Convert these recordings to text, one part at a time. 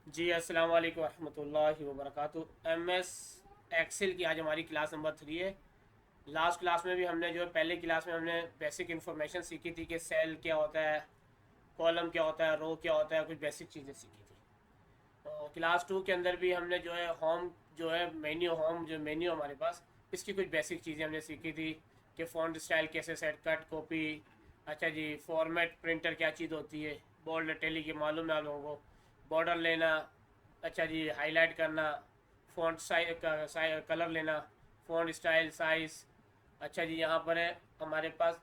जी अस्सलाम वालेकुम रहमतुल्लाहि व बरकातुहू। एमएस एक्सेल की आज हमारी क्लास नंबर 3 है। लास्ट क्लास में भी हमने जो है पहले क्लास में हमने बेसिक इन्फॉर्मेशन सीखी थी कि सेल क्या होता है, कॉलम क्या होता है, रो क्या होता है, कुछ बेसिक चीज़ें सीखी थी। तो क्लास 2 के अंदर भी हमने जो है होम जो है मेन्यू, होम जो मेन्यू हमारे पास, इसकी कुछ बेसिक चीज़ें हमने सीखी थी कि फ़ॉन्ट स्टाइल कैसे सेट, कट, कॉपी। अच्छा जी, फॉर्मेट, प्रिंटर क्या चीज़ होती है, बोल्ड, इटैलिक, ये मालूम है आप लोगों को। बॉर्डर लेना, अच्छा जी, हाईलाइट करना, फ़ॉन्ट साइज कलर लेना, फ़ॉन्ट स्टाइल, साइज़। अच्छा जी, यहाँ पर है हमारे पास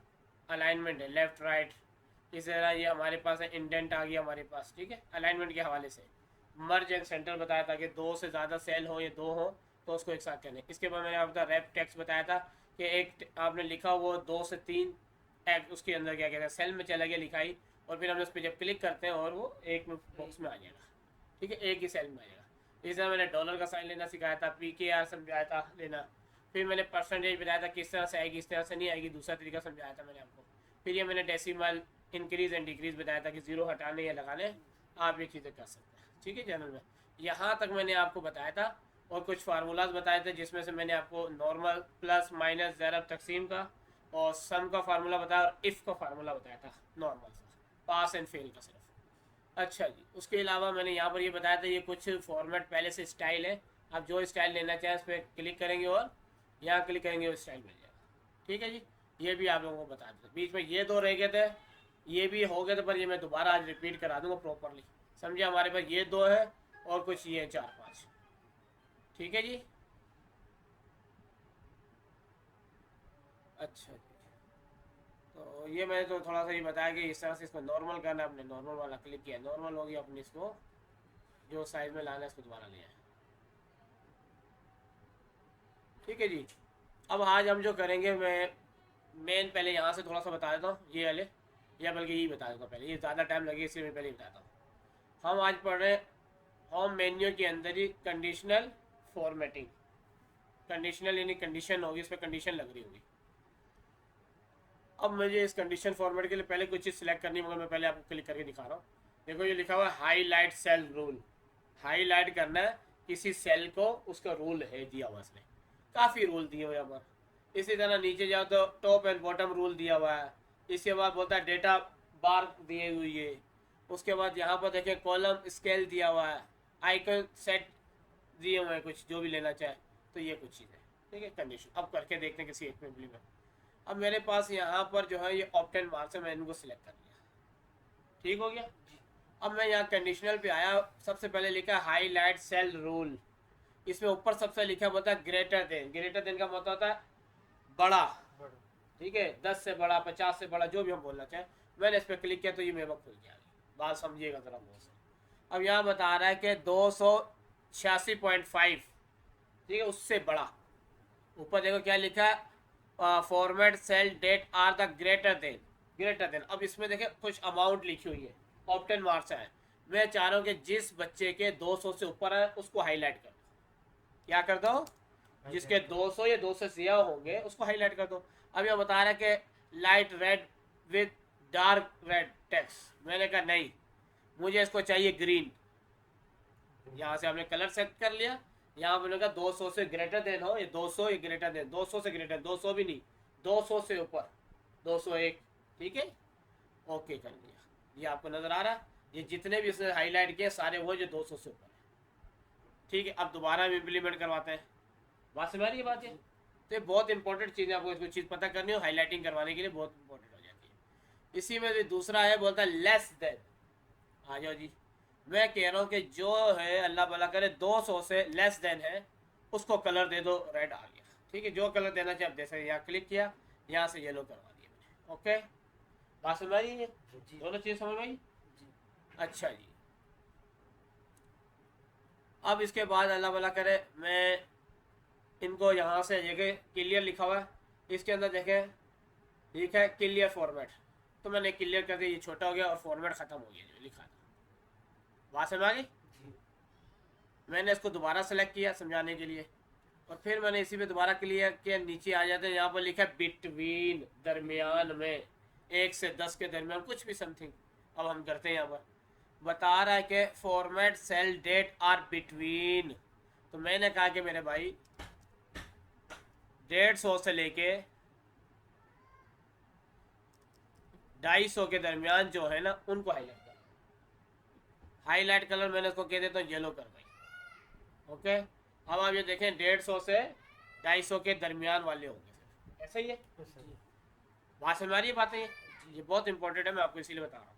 अलाइनमेंट है, लेफ़्ट राइट। इस तरह ये हमारे पास है, इंडेंट आ गया हमारे पास, ठीक है, अलाइनमेंट के हवाले से। मर्ज एंड सेंटर बताया था कि दो से ज़्यादा सेल हो या दो हो तो उसको एक साथ करने। इसके बाद मैंने आपका रैप टेक्स्ट बताया था कि एक आपने लिखा वो दो से तीन टैग उसके अंदर क्या कहते हैं, सेल में चला गया लिखाई, और फिर हमने उस पर जब क्लिक करते हैं और वो एक बॉक्स में आ जाएगा, ठीक है, एक ही सेल में आ जाएगा। इस तरह मैंने डॉलर का साइन लेना सिखाया था, PKR समझाया था लेना। फिर मैंने परसेंटेज बताया था किस तरह से आएगी, इस तरह से नहीं आएगी, दूसरा तरीका समझाया था मैंने आपको। फिर ये मैंने डेसिमल, इंक्रीज एंड डिक्रीज बताया था कि ज़ीरो हटाने या लगाने आप ये चीज़ें कर सकते हैं, ठीक है जनरल में। यहाँ तक मैंने आपको बताया था, और कुछ फार्मूलाज बताए थे जिसमें से मैंने आपको नॉर्मल, प्लस, माइनस, ज़रब, तकसीम का और सम का फार्मूला बताया, और इफ़ का फार्मूला बताया था नॉर्मल सा, पास एंड फेल का सिर्फ। अच्छा जी, उसके अलावा मैंने यहाँ पर ये बताया था ये कुछ फॉर्मेट पहले से स्टाइल है, आप जो स्टाइल लेना चाहें उस पर क्लिक करेंगे और यहाँ क्लिक करेंगे वो स्टाइल मिल जाएगा, ठीक है जी। ये भी आप लोगों को बता देते, बीच में ये दो रह गए थे, ये भी हो गए थे, पर ये मैं दोबारा आज रिपीट करा दूंगा प्रॉपरली। समझे, हमारे पास ये दो है और कुछ ये चार पाँच, ठीक है जी। अच्छा जी, तो ये मैंने तो थोड़ा सा ये बताया कि इस तरह से इसको नॉर्मल करना है, आपने नॉर्मल वाला क्लिक किया, नॉर्मल हो गया, अपने इसको जो साइज में लाना है इसको दोबारा लिया है, ठीक है जी। अब आज हम जो करेंगे, मैं मेन पहले यहाँ से थोड़ा सा बता देता हूँ ये वाले, या बल्कि यही बता देता हूँ पहले, ये ज़्यादा टाइम लगे इसलिए मैं पहले ही बताता हूँ। हम आज पढ़ रहे हैं होम मेन्यू के अंदर ही कंडीशनल फॉर्मेटिंग। कंडीशनल यानी कंडीशन होगी, इस पर कंडीशन लग रही होगी। अब मुझे इस कंडीशन फॉर्मेट के लिए पहले कुछ चीज़ सिलेक्ट करनी, मगर मैं पहले आपको क्लिक करके दिखा रहा हूँ। देखो ये लिखा हुआ है हाईलाइट सेल रूल। हाईलाइट करना है किसी सेल को, उसका रूल है दिया हुआ इसने, काफ़ी रूल दिए हुए यहाँ पर। इसी तरह नीचे जाओ तो टॉप एंड बॉटम रूल दिया हुआ है। इसके बाद बोलता है डेटा बार दिए हुई है। उसके बाद यहाँ पर देखें कॉलम स्केल दिया हुआ है, आइकन सेट दिए हुए हैं कुछ, जो भी लेना चाहे। तो ये कुछ चीज़ें, ठीक है, कंडीशन। अब करके देखते हैं किसी एक में इम्प्लीमेंट। अब मेरे पास यहाँ पर जो है ये ऑप्टेन मार्क्स है, मैंने इनको सिलेक्ट कर लिया, ठीक हो गया। अब मैं यहाँ कंडीशनल पे आया, सबसे पहले लिखा हाईलाइट सेल रूल। इसमें ऊपर सबसे लिखा होता है ग्रेटर देन। ग्रेटर देन का मतलब होता है बड़ा, ठीक है, 10 से बड़ा, 50 से बड़ा, जो भी हम बोलना चाहें। मैंने इस पर क्लिक किया तो ये मेरे को खुल गया। बात समझिएगा ज़रा बहुत से। अब यहाँ बता रहा है कि 286.5, ठीक है, उससे बड़ा। ऊपर देखो क्या लिखा है, format cell that are the greater than. Greater than, अब इसमें देखे कुछ अमाउंट लिखी हुई है, ऑप्टेन मार्क्स है। मैं चाह रहा हूँ कि जिस बच्चे के 200 से ऊपर है उसको हाईलाइट कर दो। क्या कर दो, जिसके 200 या 200 से ज्यादा होंगे उसको हाईलाइट कर दो। अब यह बता रहा है कि light read with dark red text. मैंने कहा नहीं, मुझे इसको चाहिए ग्रीन। यहाँ से हमने कलर सेलेक्ट कर लिया। यहाँ पर कहा 200 से ग्रेटर देन हो, ये 200 या ग्रेटर देन, 200 से ग्रेटर, 200 भी नहीं, 200 से ऊपर, 201, ठीक है, ओके कर लिया। ये आपको नजर आ रहा है, ये जितने भी इसने हाईलाइट किए सारे वो जो 200 से ऊपर है, ठीक है। अब दोबारा हम इम्प्लीमेंट करवाते हैं। बात समझ रही है बात ये। तो ये बहुत इंपॉर्टेंट चीज़ है, आपको इसको चीज़ पता करनी हो हाईलाइटिंग करवाने के लिए बहुत इंपॉर्टेंट हो जाती है। इसी में भी दूसरा है, बोलता है लेस देन। आ जाओ जी, मैं कह रहा हूँ कि जो है अल्लाह भला करे 200 से लेस देन है उसको कलर दे दो, रेड आ गया, ठीक है। जो कलर देना चाहिए आप दे सकते, यहाँ क्लिक किया, यहाँ से येलो करवा दिया मैंने, ओके। बात समझ आई है, दोनों चीज़ समझ आई। अच्छा जी, अब इसके बाद अल्लाह भला करे मैं इनको यहाँ से देखे क्लियर लिखा हुआ है, इसके अंदर देखे लिखा है क्लियर फॉर्मेट। तो मैंने क्लियर कर दिया, ये छोटा हो गया और फॉर्मेट ख़त्म हो गया जो लिखा था। बात समझ आ गई। मैंने इसको दोबारा सेलेक्ट किया समझाने के लिए, और फिर मैंने इसी पे दोबारा क्लियर किया। नीचे आ जाते हैं, यहाँ पर लिखा है बिटवीन, दरमियान में, 1 से 10 के दरमियान कुछ भी समथिंग। अब हम करते हैं यहाँ पर, बता रहा है कि format cell that are between, तो मैंने कहा कि मेरे भाई 150 से लेके 250 के दरमियान जो है ना उनको हाईलाइट कर। हाईलाइट कलर मैंने उसको कह देता हूँ येलो कर भाई। ओके, अब आप ये देखें 150 से 250 के दरमियान वाले होंगे, ऐसा ही है। बात समझ आ रही है बातें, ये बहुत इंपॉर्टेंट है, मैं आपको इसीलिए बता रहा हूँ।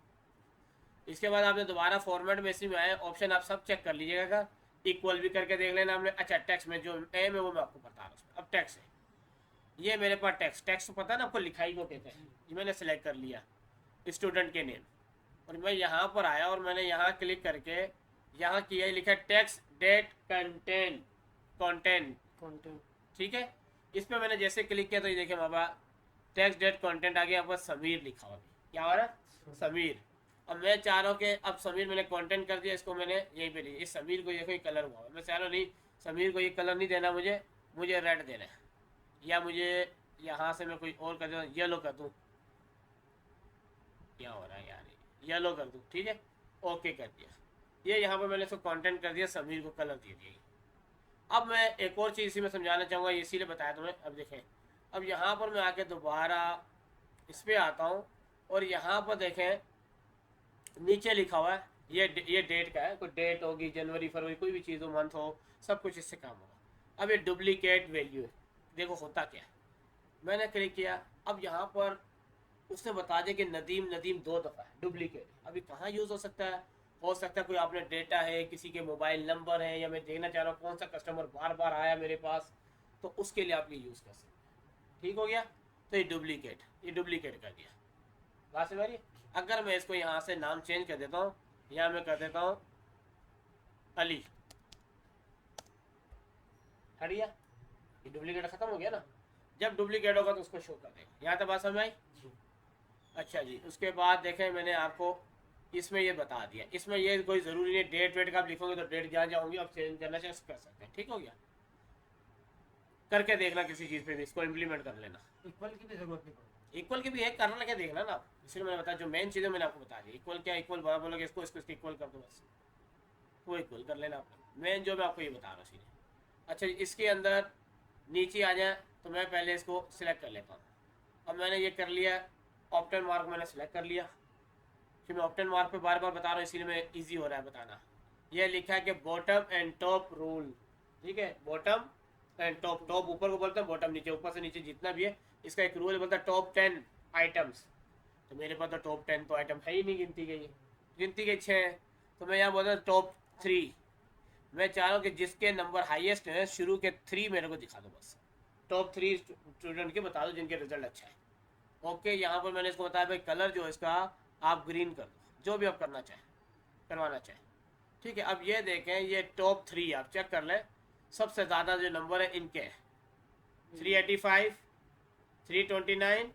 इसके बाद आपने दोबारा फॉर्मेट में इसी में आए ऑप्शन आप सब चेक कर लीजिएगा, इक्वल भी करके देख लेना आपने। अच्छा, टेक्स्ट में जो एम है वो मैं आपको बता रहा हूँ। अब टेक्स्ट है, ये मेरे पास टेक्स्ट टेक्स्ट पता है ना आपको, लिखाई को कहते हैं। ये मैंने सेलेक्ट कर लिया स्टूडेंट के नेम, और मैं यहाँ पर आया और मैंने यहाँ क्लिक करके यहाँ किया, लिखा टेक्स्ट डेट कंटेंट कंटेंट, ठीक है। इस पर मैंने जैसे क्लिक किया तो ये देखिए हमारे पास टेक्स्ट डेट कंटेंट आ गया, आपका समीर लिखा हुआ, क्या हो रहा है समीर। अब मैं चाह रहा हूँ कि अब समीर मैंने कंटेंट कर दिया, इसको मैंने यहीं पे लिया, इस समीर को ये कोई कलर हुआ, मैं चाह रहा हूँ नहीं समीर को ये कलर नहीं देना, मुझे रेड देना है, या मुझे यहाँ से मैं कोई और कर दूँ, येलो कर दूँ, क्या हो रहा है यार, येलो कर दूँ, ठीक है। ओके कर दिया, ये यहाँ पर मैंने इसको कंटेंट कर दिया, समीर को कलर दे दिया। अब मैं एक और चीज़ इसी में समझाना चाहूँगा, इसीलिए बताया तुम्हें। अब देखें, अब यहाँ पर मैं आके दोबारा इस पर आता हूँ और यहाँ पर देखें नीचे लिखा हुआ है, ये डेट का है, कोई डेट होगी जनवरी फरवरी कोई भी चीज़ हो, मंथ हो, सब कुछ इससे काम होगा। अब ये डुप्लीकेट वैल्यू है, देखो होता क्या है। मैंने क्लिक किया, अब यहाँ पर उसने बता दिया कि नदीम नदीम 2 दफ़ा है, डुप्लीकेट। अभी कहाँ यूज़ हो सकता है कोई आपने डेटा है, किसी के मोबाइल नंबर है, या मैं देखना चाह रहा हूँ कौन सा कस्टमर बार बार आया मेरे पास, तो उसके लिए आप ये यूज़ कर सकते हैं। ठीक हो गया, तो ये डुप्लीकेट कर दिया। बात समझ रही है। अगर मैं इसको यहाँ से नाम चेंज कर देता हूँ, यहाँ मैं कर देता हूँ अली, हट गया, ये डुप्लीकेट खत्म हो गया ना। जब डुप्लीकेट होगा तो उसको शो कर देगा। यहाँ तक बात समझ आई। अच्छा जी, उसके बाद देखें मैंने आपको इसमें ये बता दिया, इसमें ये कोई ज़रूरी नहीं डेट वेट का आप लिखोगे तो डेट जहाँ जाओगे आप चेंज करना चाहिए कर सकते हैं। ठीक हो गया, करके देखना किसी चीज़ पे भी, इसको इम्प्लीमेंट कर लेना। इक्वल की भी जरूरत नहीं पड़ती। इक्वल की भी है, करना लगे देखना ना आप, इसलिए मैंने बताया जो मेन चीज़ें मैंने आपको बता दी। इक्वल क्या, इक्वल बड़ा बोलोगे इसको इक्वल कर दो बस, वो इक्वल कर लेना आपने। मेन जो मैं आपको ये बता रहा हूँ सीधे। अच्छा, इसके अंदर नीचे आ जाए तो मैं पहले इसको सिलेक्ट कर लेता हूँ। अब मैंने ये कर लिया, ऑप्टन मार्क मैंने सेलेक्ट कर लिया, फिर मैं ऑप्टन मार्क पे बार बार बता रहा हूँ इसीलिए मैं इजी हो रहा है बताना। ये लिखा है कि बॉटम एंड टॉप रूल, ठीक है, बॉटम एंड टॉप, टॉप ऊपर को बोलते हैं, बॉटम नीचे, ऊपर से नीचे जितना भी है इसका एक रूल बोलता है टॉप 10 आइटम्स। तो मेरे पास तो टॉप 10 तो आइटम है ही नहीं, गिनती के 6 हैं, तो मैं यहाँ बोलता हूँ टॉप 3। मैं चाह रहा हूँ कि जिसके नंबर हाईएस्ट है शुरू के 3 मेरे को दिखा दो बस, टॉप 3 स्टूडेंट के बता दो जिनके रिजल्ट अच्छा है। ओके, यहाँ पर मैंने इसको बताया भाई कलर जो है इसका आप ग्रीन कर दो, जो भी आप करना चाहें करवाना चाहें। ठीक है, अब ये देखें ये टॉप 3 आप चेक कर लें, सबसे ज़्यादा जो नंबर है इनके 385, 329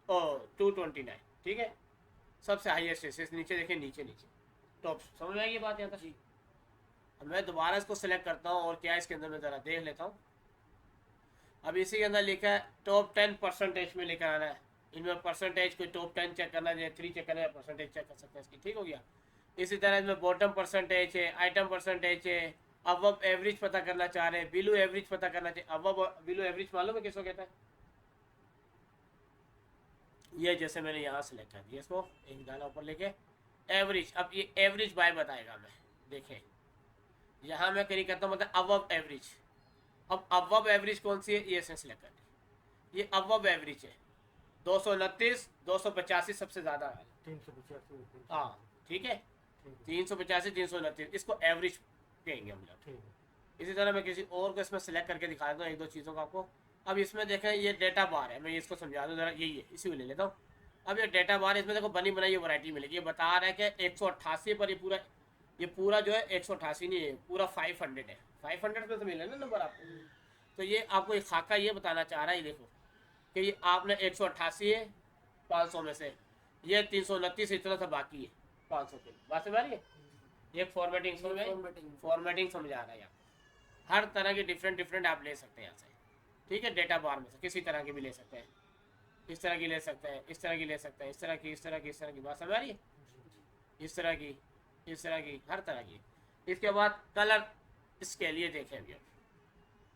और 229। ठीक है, सबसे हाईएस्ट है, नीचे देखें, नीचे टॉप। समझ में आएगी बात यहाँ तक। अब मैं दोबारा इसको सेलेक्ट करता हूँ और क्या इसके अंदर मैं ज़रा देख लेता हूँ। अब इसी के अंदर लिखा है टॉप 10 परसेंटेज में लेकर आना है, इनमें परसेंटेज कोई टॉप 10 चेक करना है, 3 चेक करना है, परसेंटेज चेक कर सकते हैं इसकी। ठीक हो गया। इसी तरह इसमें बॉटम परसेंटेज है, आइटम परसेंटेज है, अब एवरेज पता करना चाह रहे हैं, बिलो एवरेज पता करना चाहिए। अब बिलो एवरेज मालूम है किसको कहता है, ये जैसे मैंने यहाँ सेलेक्ट कर दिया इसको एक दाना ऊपर लेके एवरेज। अब ये एवरेज बाय बताएगा मैं, देखें यहाँ मैं क्लिक करता हूँ मतलब अब एवरेज। अब एवरेज कौन सी है, ये सेलेक्ट कर दी, ये अब एवरेज है 229, 285 सबसे ज़्यादा है, 385। हाँ ठीक है, 385, 329 इसको एवरेज कहेंगे हम लोग। इसी तरह मैं किसी और को इसमें सेलेक्ट करके दिखा देता हूँ एक दो चीज़ों का आपको। अब इसमें देखें ये डेटा बार है, मैं इसको समझा दूँ ज़रा, यही है, इसी को ले लेता हूँ। अब ये डेटा बार इसमें देखो बनी बनाई वैरायटी मिलेगी, ये बता रहा है कि 188 पर ये पूरा जो है 188 नहीं है, पूरा 500 है, 500 पे तो मिले ना नंबर आपको। तो ये आपको एक खाका ये बताना चाह रहा है, देखो कि ये आपने 188 है 500 में से, ये 329 इतना सा बाकी है 500 के। बात समझ रही है, ये फॉर्मेटिंग समझा रहा है आपको। हर तरह के डिफरेंट आप ले सकते हैं यहाँ से। ठीक है, डेटा बार में से किसी तरह की भी ले सकते हैं, इस तरह की ले सकते हैं, इस तरह की ले सकते हैं, इस तरह की बात समझ आ रही है। इस तरह की, इस तरह की, हर तरह की। इसके बाद कलर स्केल, ये देखें अभी आप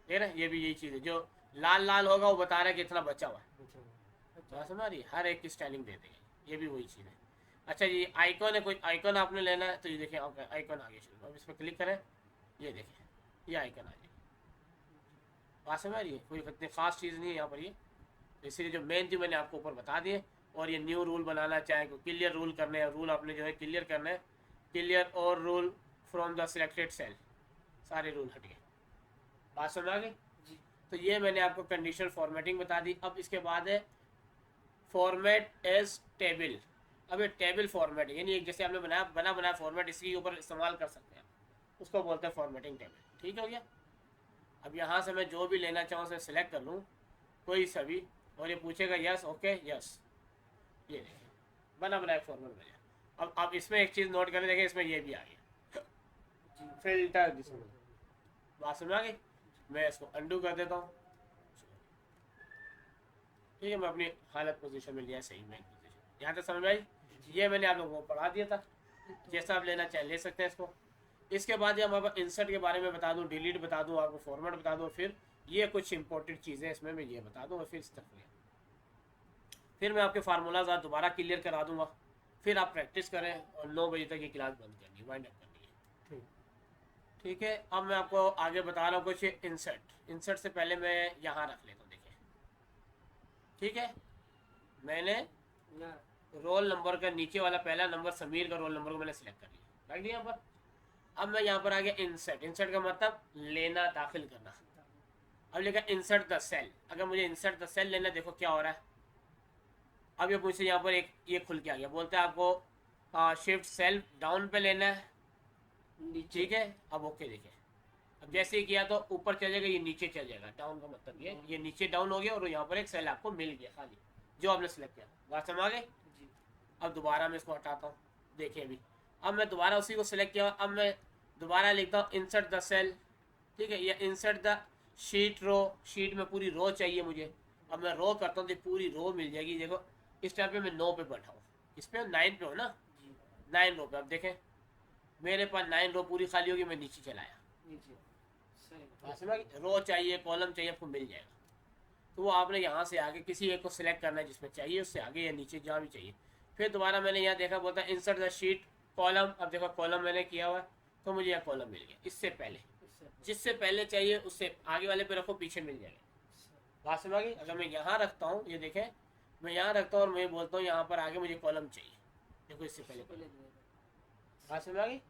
देख रहे हैं, ये भी यही चीज़ है, जो लाल लाल होगा वो बता रहा है कि इतना बचा हुआ है। बात समझ आ रही है, हर एक की स्टाइलिंग दे देंगे, ये भी वही चीज़ है। अच्छा जी, आइकॉन है, कोई आइकॉन आपने लेना है तो ये देखें, आपका आइकॉन आगे चलो, अब इस पर क्लिक करें, ये देखें, ये आइकन आ जाएगी। बात समझ आ रही है, कोई इतनी खास चीज़ नहीं है यहाँ पर ये, तो इसीलिए जो मेन थी मैंने आपको ऊपर बता दिए। और ये न्यू रूल बनाना चाहे, क्लियर रूल करने हैं, रूल आपने जो है क्लियर करना है, क्लियर और rule from the selected cell, सारे रूल हट गए। बात समझ आ गई। तो ये मैंने आपको कंडीशनल फॉर्मेटिंग बता दी। अब इसके बाद है फॉर्मेट एज टेबल। अब ये टेबल फॉर्मेट यानी एक जैसे आपने बनाया फॉर्मेट, इसके ऊपर इस्तेमाल कर सकते हैं, उसको बोलते हैं फॉर्मेटिंग टेबल। ठीक हो गया। अब यहाँ से मैं जो भी लेना चाहूँ उसे सिलेक्ट कर लूँ, कोई सा भी, और ये पूछेगा यस, ओके यस, ये देखिए बनाया फॉर्मेट बन गया। अब इसमें एक चीज़ नोट करें, देखें इसमें ये भी आ गया फिल्टर, जिसमें बात समझ आ गई। मैं इसको अंडू कर देता हूँ, ठीक है, मैं अपनी हालत पोजीशन में लिया सही में पोजीशन, यहाँ तक समझ आई। ये मैंने आप लोगों को पढ़ा दिया था, जैसा आप लेना चाहें ले सकते हैं इसको। इसके बाद हम आपको इंसर्ट के बारे में बता दूं, डिलीट बता दूं, आपको फॉर्मेट बता दूं, फिर ये कुछ इंपॉर्टेंट चीज़ें इसमें मैं ये बता दूंगा, फिर इस तरह फिर मैं आपके फार्मूलाज आज दोबारा क्लियर करा दूंगा, फिर आप प्रैक्टिस करें और 9 बजे तक ये क्लास बंद करनी है, वाइंड अप करनी है। ठीक है। अब मैं आपको आगे बता रहा हूँ कुछ इंसर्ट से पहले मैं यहाँ रख लेता हूँ, देखिए ठीक है। मैंने रोल नंबर का नीचे वाला पहला नंबर समीर का रोल नंबर को मैंने सिलेक्ट कर लिया, रख दिया यहाँ पर। अब मैं यहाँ पर आ गया इंसर्ट का मतलब लेना, दाखिल करना। अब लिखा इंसर्ट द सेल, अगर मुझे इंसर्ट द सेल लेना, देखो क्या हो रहा है। अब ये मुझसे यहाँ पर एक ये खुल के आ गया, बोलता है आपको शिफ्ट सेल डाउन पे लेना है, ठीक है। अब ओके देखिए, अब जैसे ही किया तो ऊपर चल जाएगा, ये नीचे चल जाएगा। डाउन का मतलब ये नीचे डाउन हो गया और यहाँ पर एक सेल आपको मिल गया खाली, जो आपने सिलेक्ट किया। बात समझ आ गई। अब दोबारा मैं इसको हटाता हूँ, देखिए अभी अब मैं दोबारा उसी को सिलेक्ट किया, अब मैं दोबारा लिखता हूँ इंसर्ट द सेल, ठीक है, या insert the sheet row, sheet में पूरी रो चाहिए मुझे। अब मैं रो करता हूँ तो पूरी रो मिल जाएगी। देखो इस टाइम पे मैं 9 पे बैठा हूँ, इस पर 9 पे हो ना, 9 रो पे। अब देखें मेरे पास 9 रो पूरी खाली होगी, मैं नीचे चलाया, रो चाहिए, कॉलम चाहिए, आपको मिल जाएगा। तो वो आपने यहाँ से आगे किसी एक को सिलेक्ट करना है जिसमें चाहिए, उससे आगे या नीचे जहाँ भी चाहिए। फिर दोबारा मैंने यहाँ देखा, बोलता है इंसर्ट द शीट कॉलम। अब देखो कॉलम मैंने किया हुआ है, तो मुझे यहाँ कॉलम मिल गया। इससे पहले जिससे पहले चाहिए उससे आगे वाले पे रखो, पीछे मिल जाएगा। बात समझ आ गई। अगर मैं यहाँ रखता हूँ, ये देखें मैं यहाँ रखता हूँ और मैं बोलता हूँ यहाँ पर आगे मुझे कॉलम चाहिए, देखो इससे पहले। बात समझ आ गई।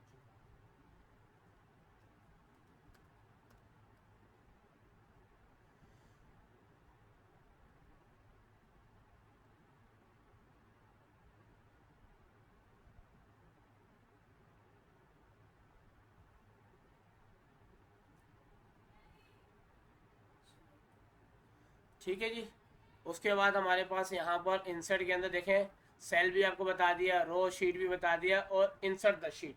ठीक है जी। उसके बाद हमारे पास यहाँ पर इंसर्ट के अंदर देखें सेल भी आपको बता दिया, रो शीट भी बता दिया, और इंसर्ट द शीट।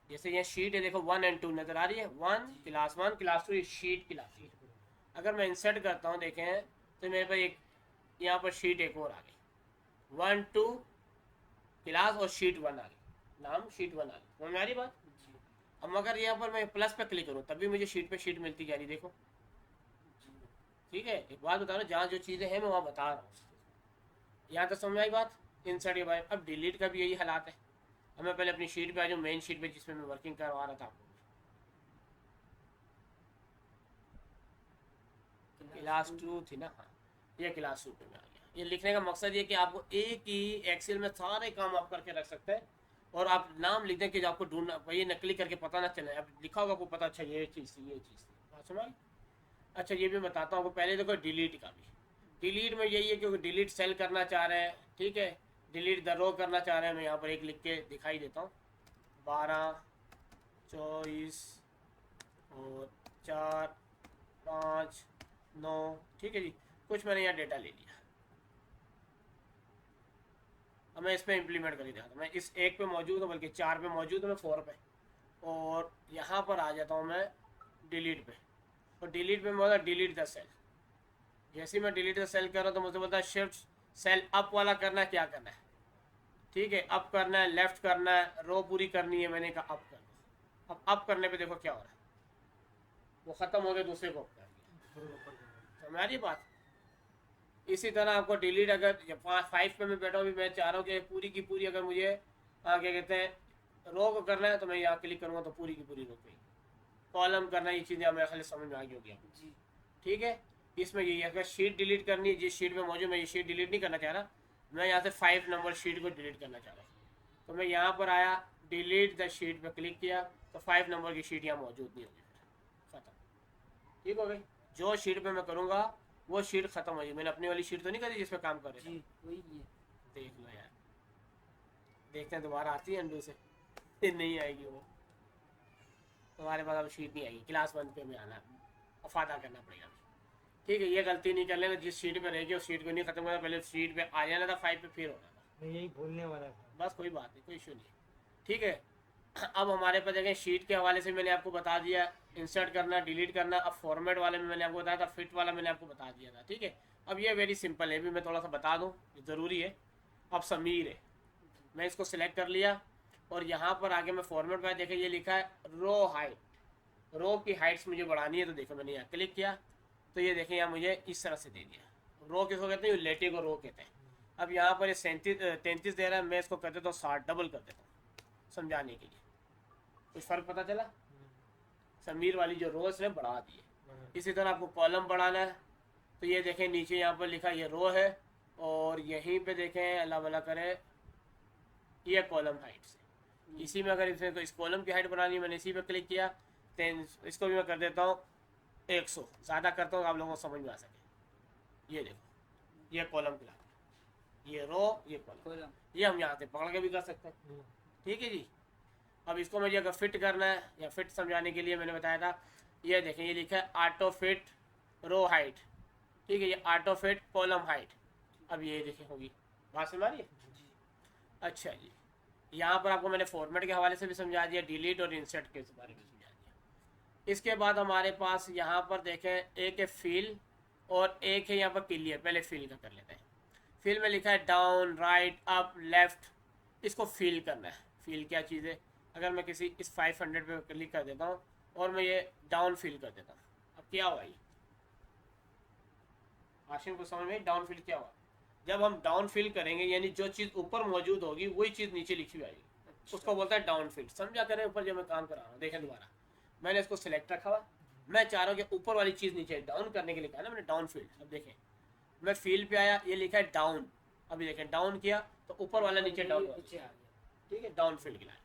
जैसे ये शीट है, देखो 1 और 2 नजर आ रही है, 1 क्लास 1 क्लास 2, ये शीट क्लास 2। अगर मैं इंसर्ट करता हूँ देखें तो मेरे पास एक यहाँ पर शीट एक और आ गई, 1 2 क्लास और शीट 1 आ गई, नाम शीट 1 आ गई। समझ में आ रही बात। अब अगर यहाँ पर मैं प्लस पे क्लिक करूँ तभी मुझे शीट पे शीट मिलती जा रही, देखो ठीक है। एक बात बता रहा हूँ, जहाँ जो चीज़ें हैं मैं वहाँ बता रहा हूँ। यहाँ तक समझ आई बात इंसर्ट के बारे में। अब डिलीट का भी यही हालात है। अब मैं पहले अपनी शीट पे आ जाऊँ, मेन शीट पे जिसमें मैं वर्किंग करवा रहा था आपको। क्लास 2 थी ना, हाँ ये क्लास 2 पे में आ गया। ये लिखने का मकसद ये कि आपको एक ही एक्सेल में सारे काम आप करके रख सकते हैं, और आप नाम लिख दें कि आपको ढूंढना, ये नकली करके पता ना चले। अब लिखा होगा आपको पता, अच्छा ये चीज़ थी, ये चीज़ थी। बात समझ। अच्छा ये भी बताता हूँ आपको, पहले देखो डिलीट का भी। डिलीट में यही है कि डिलीट सेल करना चाह रहे हैं, ठीक है, डिलीट द रो करना चाह रहे हैं। मैं यहाँ पर एक लिख के दिखाई देता हूँ, 12 24 और 4 5 9, ठीक है जी। कुछ मैंने यहाँ डेटा ले लिया, अब मैं इस पर इम्प्लीमेंट कर ही दिखाता। मैं इस एक पे मौजूद हूँ, बल्कि 4 पे मौजूद हूँ, मैं 4 पे, और यहाँ पर आ जाता हूँ मैं डिलीट पे। और डिलीट पे बोला डिलीट द सेल। जैसे ही मैं डिलीट द सेल कर रहा हूँ तो मुझे बोलता है शिफ्ट सेल अप वाला करना है, क्या करना है, ठीक है, अप करना है, लेफ्ट करना है, रो पूरी करनी है, मैंने कहा अप करना। अब अप करने पे देखो क्या हो रहा है, वो ख़त्म हो गया, दूसरे को अप कर दिया। समझ आ रही बात। इसी तरह आपको डिलीट, अगर 5 पे मैं बैठा हूँ, मैं चाह रहा हूँ कि पूरी की पूरी, अगर मुझे क्या कहते हैं रो को करना है, तो मैं यहाँ क्लिक करूँगा तो पूरी की पूरी रो पे। कॉलम करना, ये चीज़ें मेरे ख्याल समझ में आ गई होगी आपको। ठीक है, इसमें ये अगर शीट डिलीट करनी है, जिस शीट में मौजूद, मैं ये शीट डिलीट नहीं करना चाह रहा, मैं यहाँ से 5 नंबर शीट को डिलीट करना चाह रहा हूँ। तो मैं यहाँ पर आया, डिलीट द शीट पे क्लिक किया, तो 5 नंबर की शीट यहाँ मौजूद नहीं होगी, ख़त्म। ठीक हो गई। जो शीट पे मैं करूँगा वो शीट ख़त्म हो गई। मैंने अपनी वाली शीट तो नहीं करी जिस पे काम कर रहे थे। वही है। देख लो यार, देखते हैं दोबारा आती है अंडू से। नहीं आएगी वो, तुम्हारे पास अब शीट नहीं आएगी, क्लास 1 पे में आना है, अफादा करना पड़ेगा। ठीक है, ये गलती नहीं कर लेना, जिस शीट पे रहेगी उस शीट को नहीं खत्म करना, पहले शीट पे आ जाना था, 5 पे फिर होना था। मैं यही बोलने वाला था। बस कोई बात नहीं, कोई इशू नहीं। ठीक है, अब हमारे पास देखें शीट के हवाले से मैंने आपको बता दिया, इंसर्ट करना, डिलीट करना। अब फॉर्मेट वाले में मैंने आपको बताया था, फिट वाला मैंने आपको बता दिया था। ठीक है, अब ये वेरी सिंपल है, भी मैं थोड़ा सा बता दूँ, ज़रूरी है। अब समीर है, मैं इसको सिलेक्ट कर लिया और यहाँ पर आगे मैं फॉर्मेट में देखें, ये लिखा है रो हाइट, रो की हाइट्स मुझे बढ़ानी है। तो देखो मैंने यहाँ क्लिक किया तो ये देखें यहाँ मुझे इस तरह से दे दिया। रो किसको कहते हैं, लेटे को रो कहते हैं। अब यहाँ पर ये 33 दे रहा है, मैं इसको कर देता हूँ 60, डबल कर देता हूँ समझाने के लिए। कुछ फ़र्क पता चला। समीर वाली जो रो इसने बढ़ा दी है। इसी तरह आपको कॉलम बढ़ाना है, तो ये देखें नीचे यहाँ पर लिखा ये रो है, और यहीं पे देखें अल्लाह भला करे ये कॉलम हाइट से। इसी में अगर इसमें तो इस कॉलम की हाइट बनानी है, मैंने इसी पे क्लिक किया, तो इसको भी मैं कर देता हूँ 100, ज़्यादा करता हूँ आप लोगों को समझ में आ सके। ये देखो ये कॉलम की हाइट, ये रो, ये कॉलम, ये हम यहाँ से पकड़ के भी कर सकते हैं। ठीक है जी। अब इसको मुझे अगर फिट करना है, या फिट समझाने के लिए मैंने बताया था, ये देखें ये लिखा है ऑटो फिट रो हाइट। ठीक है, ये ऑटो फिट कॉलम हाइट। अब ये देखें होगी, बात समझ आ रही है। अच्छा जी, यहाँ पर आपको मैंने फॉर्मेट के हवाले से भी समझा दिया, डिलीट और इंसर्ट के बारे में समझा दिया। इसके बाद हमारे पास यहाँ पर देखें एक है फिल और एक है यहाँ पर क्लियर। पहले फिल का कर लेते हैं। फिल में लिखा है डाउन, राइट, अप, लेफ्ट, इसको फिल करना है। फिल क्या चीज़ है, अगर मैं किसी इस 500 पे क्लिक कर देता हूँ और मैं ये डाउन फिल कर देता हूँ, अब क्या हुआ ये आशिम को समझ में, डाउन फिल क्या हुआ। जब हम डाउन फिल करेंगे यानी जो चीज़ ऊपर मौजूद होगी वही चीज़ नीचे लिखी हुई आएगी, उसको बोलता है डाउन फिल। समझा करें ऊपर जो मैं काम कर रहा हूँ। देखें दोबारा, मैंने इसको सिलेक्ट रखा हुआ, मैं चाह रहा हूँ कि ऊपर वाली चीज़ नीचे, डाउन करने के लिए कहा ना मैंने डाउन फील्ड। अब देखें मैं फील्ड पे आया, ये लिखा है डाउन, अभी देखें डाउन किया तो ऊपर वाला नीचे डाउन नीचे आ गया। ठीक है, डाउन फील्ड गिलाया।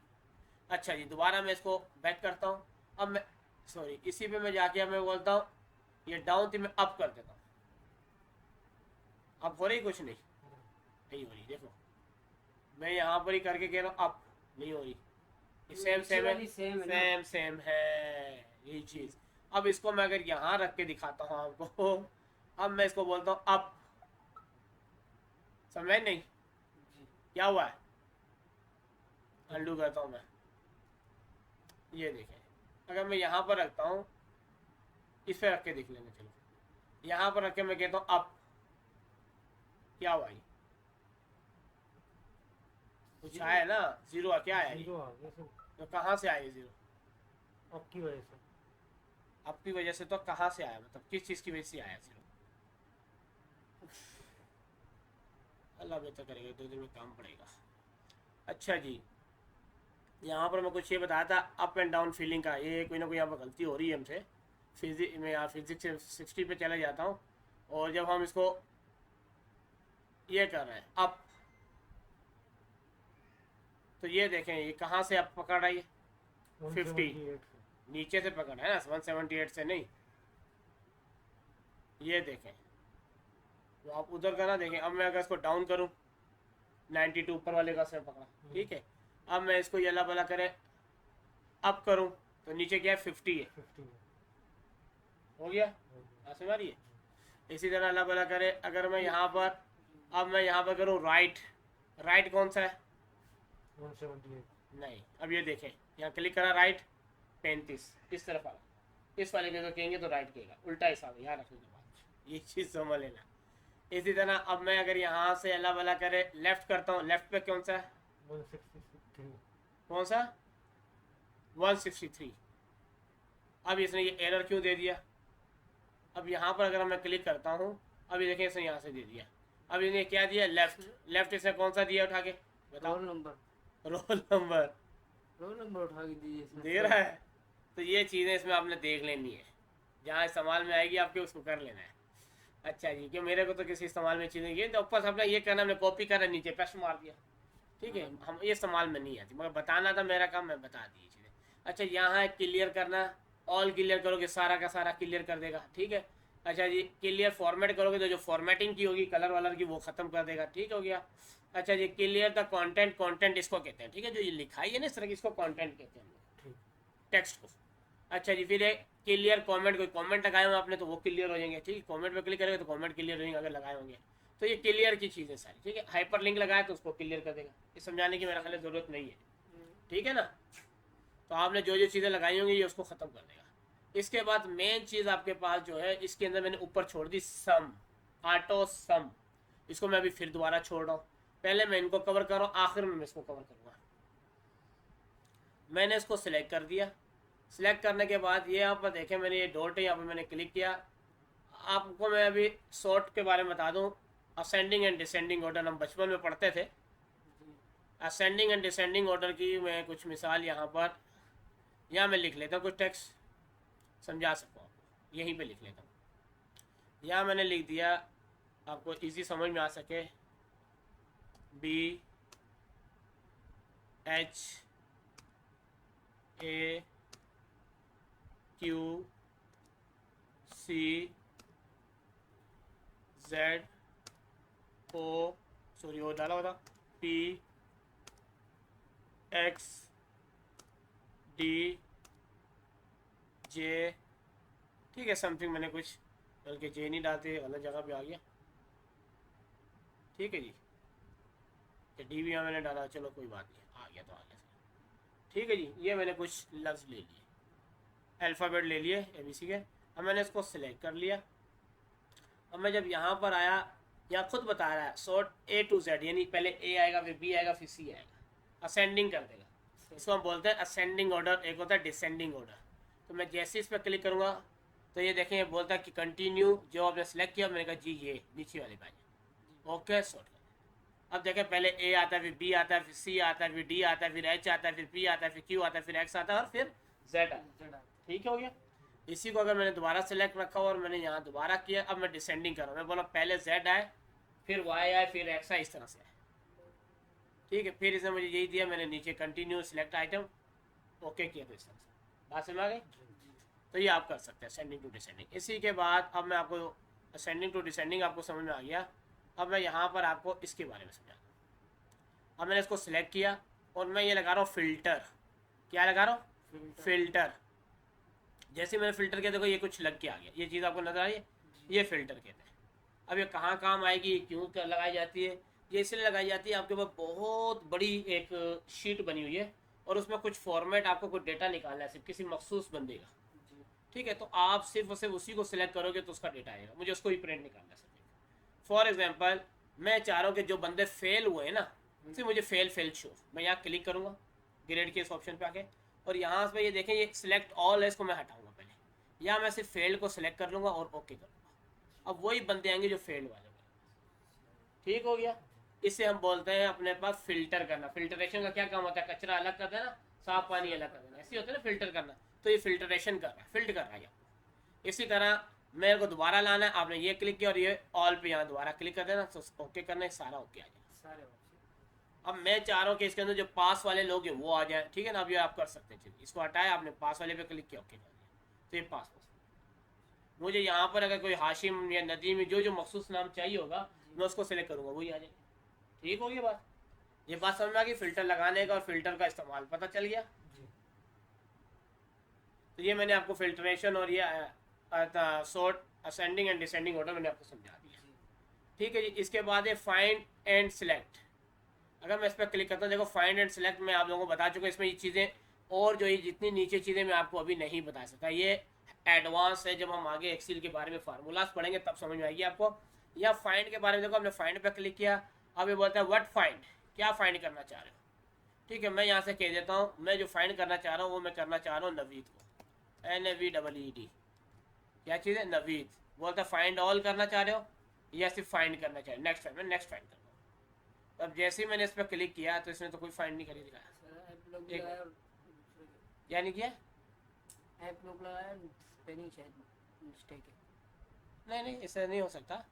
अच्छा जी, दोबारा मैं इसको बैक करता हूँ। अब मैं सॉरी इसी पे मैं जाके मैं बोलता हूँ ये डाउन थी, मैं अप कर देता हूँ। अब हो रही कुछ नहीं, नहीं हो रही। देखो मैं यहाँ पर ही करके कह रहा हूँ अप, नहीं हो रही। सेम सेम है, सेम सेम है यही चीज़। अब इसको मैं अगर यहाँ रख के दिखाता हूँ आपको, अब मैं इसको बोलता हूँ अप, समझ नहीं क्या हुआ है। अंडू करता हूँ मैं, ये देखें अगर मैं यहाँ पर रखता हूँ, इस पर रख के देख लेंगे। चलो यहाँ पर रख के मैं कहता हूँ अप, क्या हुआ ये कुछ आया ना, जीरो क्या आया ये? तो कहाँ से आया जीरो? आपकी वजह से। आपकी वजह से तो कहाँ से आया, मतलब किस चीज़ की वजह से आया जीरो? अल्लाह बेहतर करेगा, 2 दिन में काम पड़ेगा। अच्छा जी, यहाँ पर मैं कुछ ये बताया था अप एंड डाउन फीलिंग का, ये कोई ना कोई यहाँ पर गलती हो रही है हमसे। फिजिक्स में यहाँ फिजिक्स 60 पे चला जाता हूँ, और जब हम इसको ये कर रहे हैं अप, तो ये देखें ये कहाँ से अप पकड़ रहा है, 50 नीचे से पकड़ है ना, 178 से नहीं। ये देखें तो आप उधर का ना देखें। अब मैं अगर इसको डाउन करूं, 92 ऊपर वाले का से पकड़ा, ठीक है। अब मैं इसको ये अल्लाह भला करे अप करूं तो नीचे क्या है, 50 है, हो गया। समझ आ रही है। इसी तरह अल्लाह भला करे अगर मैं यहाँ पर, अब मैं यहाँ पर करूँ राइट, राइट कौन सा है, 178 नहीं। अब ये देखें यहाँ क्लिक करा राइट 35, इस तरफ वाला, इस वाले को कहेंगे तो राइट कहेगा, उल्टा हिसाब है, यहाँ रखने के बाद ये चीज़ समझ लेना। इसी तरह अब मैं अगर यहाँ से अल्लाह भला करे लेफ़्ट करता हूँ, लेफ़्ट पे कौन सा है, 163 कौन सा 163। अब इसने ये एरर क्यों दे दिया। अब यहाँ पर अगर मैं क्लिक करता हूँ, अब ये देखें इसने यहाँ से दे दिया। अब इसने क्या दिया, लेफ्ट। लेफ्ट इसने कौन सा दिया उठा के बताओ। Roll number roll number roll number उठा के दीजिए इसमें। दे रहा है। तो ये चीज़ें इसमें आपने देख लेनी है, जहाँ इस्तेमाल में आएगी आपके उसको कर लेना है। अच्छा जी, कि मेरे को तो किसी इस्तेमाल में चीज़ें ये तो ऊपर से अपना ये करना, हमने कॉपी करा नीचे पेस्ट मार दिया, ठीक है। हम ये इस्तेमाल में नहीं आती, मगर बताना था मेरा काम, मैं बता दी चीज़ें। अच्छा, यहाँ क्लियर करना, ऑल क्लियर करोगे सारा का सारा क्लियर कर देगा, ठीक है। अच्छा जी, क्लियर फॉर्मेट करोगे तो जो फॉर्मेटिंग की होगी कलर वालर की वो ख़त्म कर देगा, ठीक हो गया। अच्छा जी, क्लियर द कंटेंट, कंटेंट इसको कहते हैं, ठीक है, जो ये लिखाई है ना इस तरह की, इसको कंटेंट कहते हैं हम लोग, ठीक। टेक्स्ट को। अच्छा जी, फिर क्लियर कमेंट, कोई कमेंट लगाए हो आपने तो वो क्लियर हो जाएंगे, ठीक है। कमेंट पे क्लिक करेंगे तो कमेंट क्लियर हो जाएंगे अगर लगाए होंगे तो। ये क्लियर की चीज़ें सारी, ठीक है। हाइपर लिंक लगाया तो उसको क्लियर कर देगा, ये समझाने की मेरा ख्याल ज़रूरत नहीं है, ठीक है ना। तो आपने जो जो चीज़ें लगाई होंगी ये उसको ख़त्म कर देगा। इसके बाद मेन चीज़ आपके पास जो है, इसके अंदर मैंने ऊपर छोड़ दी सम, ऑटो सम। इसको मैं अभी फिर दोबारा छोड़ रहा हूँ, पहले मैं इनको कवर कर रहा हूँ, आखिर में मैं इसको कवर करूँगा। मैंने इसको सिलेक्ट कर दिया। सिलेक्ट करने के बाद ये यहाँ पर देखें, मैंने ये डॉट है यहाँ पर मैंने क्लिक किया। आपको मैं अभी सॉर्ट के बारे में बता दूँ। असेंडिंग एंड डिसेंडिंग ऑर्डर हम बचपन में पढ़ते थे। असेंडिंग एंड डिसेंडिंग ऑर्डर की मैं कुछ मिसाल यहाँ पर, यहाँ मैं लिख लेता हूँ कुछ टेक्स्ट समझा सकूँ आपको, यहीं पे लिख लेता हूँ। यहाँ मैंने लिख दिया, आपको इजी समझ में आ सके, BHA QCZ O, सॉरी वो डाला हुआ था, PXDJ, ठीक है। समथिंग मैंने कुछ, बल्कि जे नहीं डालते, अलग जगह पे आ गया, ठीक है जी। डी भी यहाँ मैंने डाला, चलो कोई बात नहीं, आ गया तो आ गया, ठीक है जी। ये मैंने कुछ लफ्ज़ ले लिए, अल्फ़ाबेट ले लिए ABC के। अब मैंने इसको सिलेक्ट कर लिया। अब मैं जब यहाँ पर आया, यहाँ खुद बता रहा है सॉर्ट A to Z, यानी पहले A आएगा, फिर B आएगा, फिर C आएगा, असेंडिंग कर देगा। इसको हम बोलते हैं असेंडिंग ऑर्डर, एक होता है डिसेंडिंग ऑर्डर। तो मैं जैसे इस पर क्लिक करूँगा तो ये देखें, ये बोलता है कि कंटिन्यू, जो आपने सेलेक्ट किया, मैंने कहा जी ये नीचे वाले पाए, ओके सॉर्ट। अब देखें, पहले A आता है, फिर B आता है, फिर C आता है, फिर D आता है, फिर H आता है, फिर P आता है, फिर Q आता है, फिर X आता है और फिर Z आता है, ठीक हो गया। इसी को अगर मैंने दोबारा सेलेक्ट रखा और मैंने यहाँ दोबारा किया, अब मैं डिसेंडिंग कर रहा हूँ, मैं बोला पहले Z आए, फिर Y आए, फिर X आए, इस तरह से आए, ठीक है। फिर इसने मुझे यही दिया, मैंने नीचे कंटिन्यू सिलेक्ट आइटम ओके किया, तो इस तरह से बात समझ आ गई। तो ये आप कर सकते हैं असेंडिंग टू डिसेंडिंग। इसी के बाद अब मैं आपको असेंडिंग टू डिसेंडिंग आपको समझ में आ गया। अब मैं यहाँ पर आपको इसके बारे में समझा। अब मैंने इसको सिलेक्ट किया और मैं ये लगा रहा हूँ फ़िल्टर। क्या लगा रहा हूँ? फ़िल्टर। जैसे मैंने फ़िल्टर किया, देखो ये कुछ लग के आ गया, ये चीज़ आपको नजर आ रही है, ये फ़िल्टर कहते हैं। अब ये कहाँ काम आएगी, क्यों लगाई जाती है? ये इसलिए लगाई जाती है, आपके पास बहुत बड़ी एक शीट बनी हुई है और उसमें कुछ फॉर्मेट, आपको कुछ डेटा निकालना है सिर्फ किसी मखसूस बंदे का, ठीक है। तो आप सिर्फ और सिर्फ उसी को सिलेक्ट करोगे तो उसका डेटा आएगा, मुझे उसको ही प्रिंट निकालना है सिर्फ। फॉर एग्जांपल, मैं चाह रहा हूँ कि जो बंदे फेल हुए हैं ना, सिर्फ मुझे फेल शो, मैं यहाँ क्लिक करूँगा ग्रेड के इस ऑप्शन पे आके, और यहाँ से ये देखें, ये सिलेक्ट ऑल है, इसको मैं हटाऊँगा पहले, या मैं सिर्फ फेल को सिलेक्ट कर लूँगा और ओके कर लूँगा। अब वही बंदे आएंगे जो फेल वाले, ठीक हो गया। इसे हम बोलते हैं अपने पास फ़िल्टर करना। फिल्टरेशन का क्या काम होता है? कचरा अलग कर देना, साफ पानी अलग कर देना, ऐसे होता है ना फिल्टर करना। तो ये फिल्टरेशन कर रहा है, फिल्टर कर रहा है। इसी तरह मेरे को दोबारा लाना है, आपने ये क्लिक किया और ये ऑल पे यहाँ दोबारा क्लिक कर देना, तो ओके करना है, सारा ओके आ जाए। अब मैं चाह रहा हूँ कि इसके अंदर जो पास वाले लोग हैं वो आ जाए, ठीक है ना। अब ये आप कर सकते हैं, चलिए इसको हटाया, आपने पास वाले पे क्लिक किया, ओके कर दिया, तो ये पास। मुझे यहाँ पर अगर कोई हाशिम या नदीम जो जो मखसूस नाम चाहिए होगा, मैं उसको सिलेक्ट करूँगा, वही आ जाएगा, ठीक हो गया बात। ये बात समझ में आ गई, फ़िल्टर लगाने का और फ़िल्टर का इस्तेमाल पता चल गया। तो ये मैंने आपको फिल्ट्रेशन और ये sort, ascending and descending order मैंने आपको समझा दिया, ठीक है जी। इसके बाद है फाइंड एंड सिलेक्ट। अगर मैं इस पर क्लिक करता हूँ, देखो फाइंड एंड सिलेक्ट मैं आप लोगों को बता चुका, इसमें ये चीज़ें और जो ये जितनी नीचे चीज़ें मैं आपको अभी नहीं बता सकता, ये एडवांस है। जब हम आगे एक्सेल के बारे में फार्मूलाज पढ़ेंगे तब समझ में आएगी आपको। या फाइंड के बारे में देखो, हमने फाइंड पर क्लिक किया, अब ये बोलता है व्हाट फाइंड, क्या फाइंड करना चाह रहे हो, ठीक है, मैं यहाँ से कह देता हूँ, मैं जो फाइंड करना चाह रहा हूँ वो मैं करना चाह रहा हूँ नवीद को, NAVEED। क्या चीज़ है? नवीद। बोलता फाइंड ऑल करना चाह रहे हो या सिर्फ फाइंड करना चाह रहे हो? नेक्स्ट फाइंड, मैं नेक्स्ट फाइंड करता हूँ। अब जैसे ही मैंने इस पर क्लिक किया तो इसने तो कोई फाइंड नहीं करी दिखाया। सर ऐप लोग एक लगाया क्या नहीं किया? ऐप लोग लगाया स्पेलिंग शायद मिस्टेक है। नहीं नहीं, ऐसा नहीं हो सकता,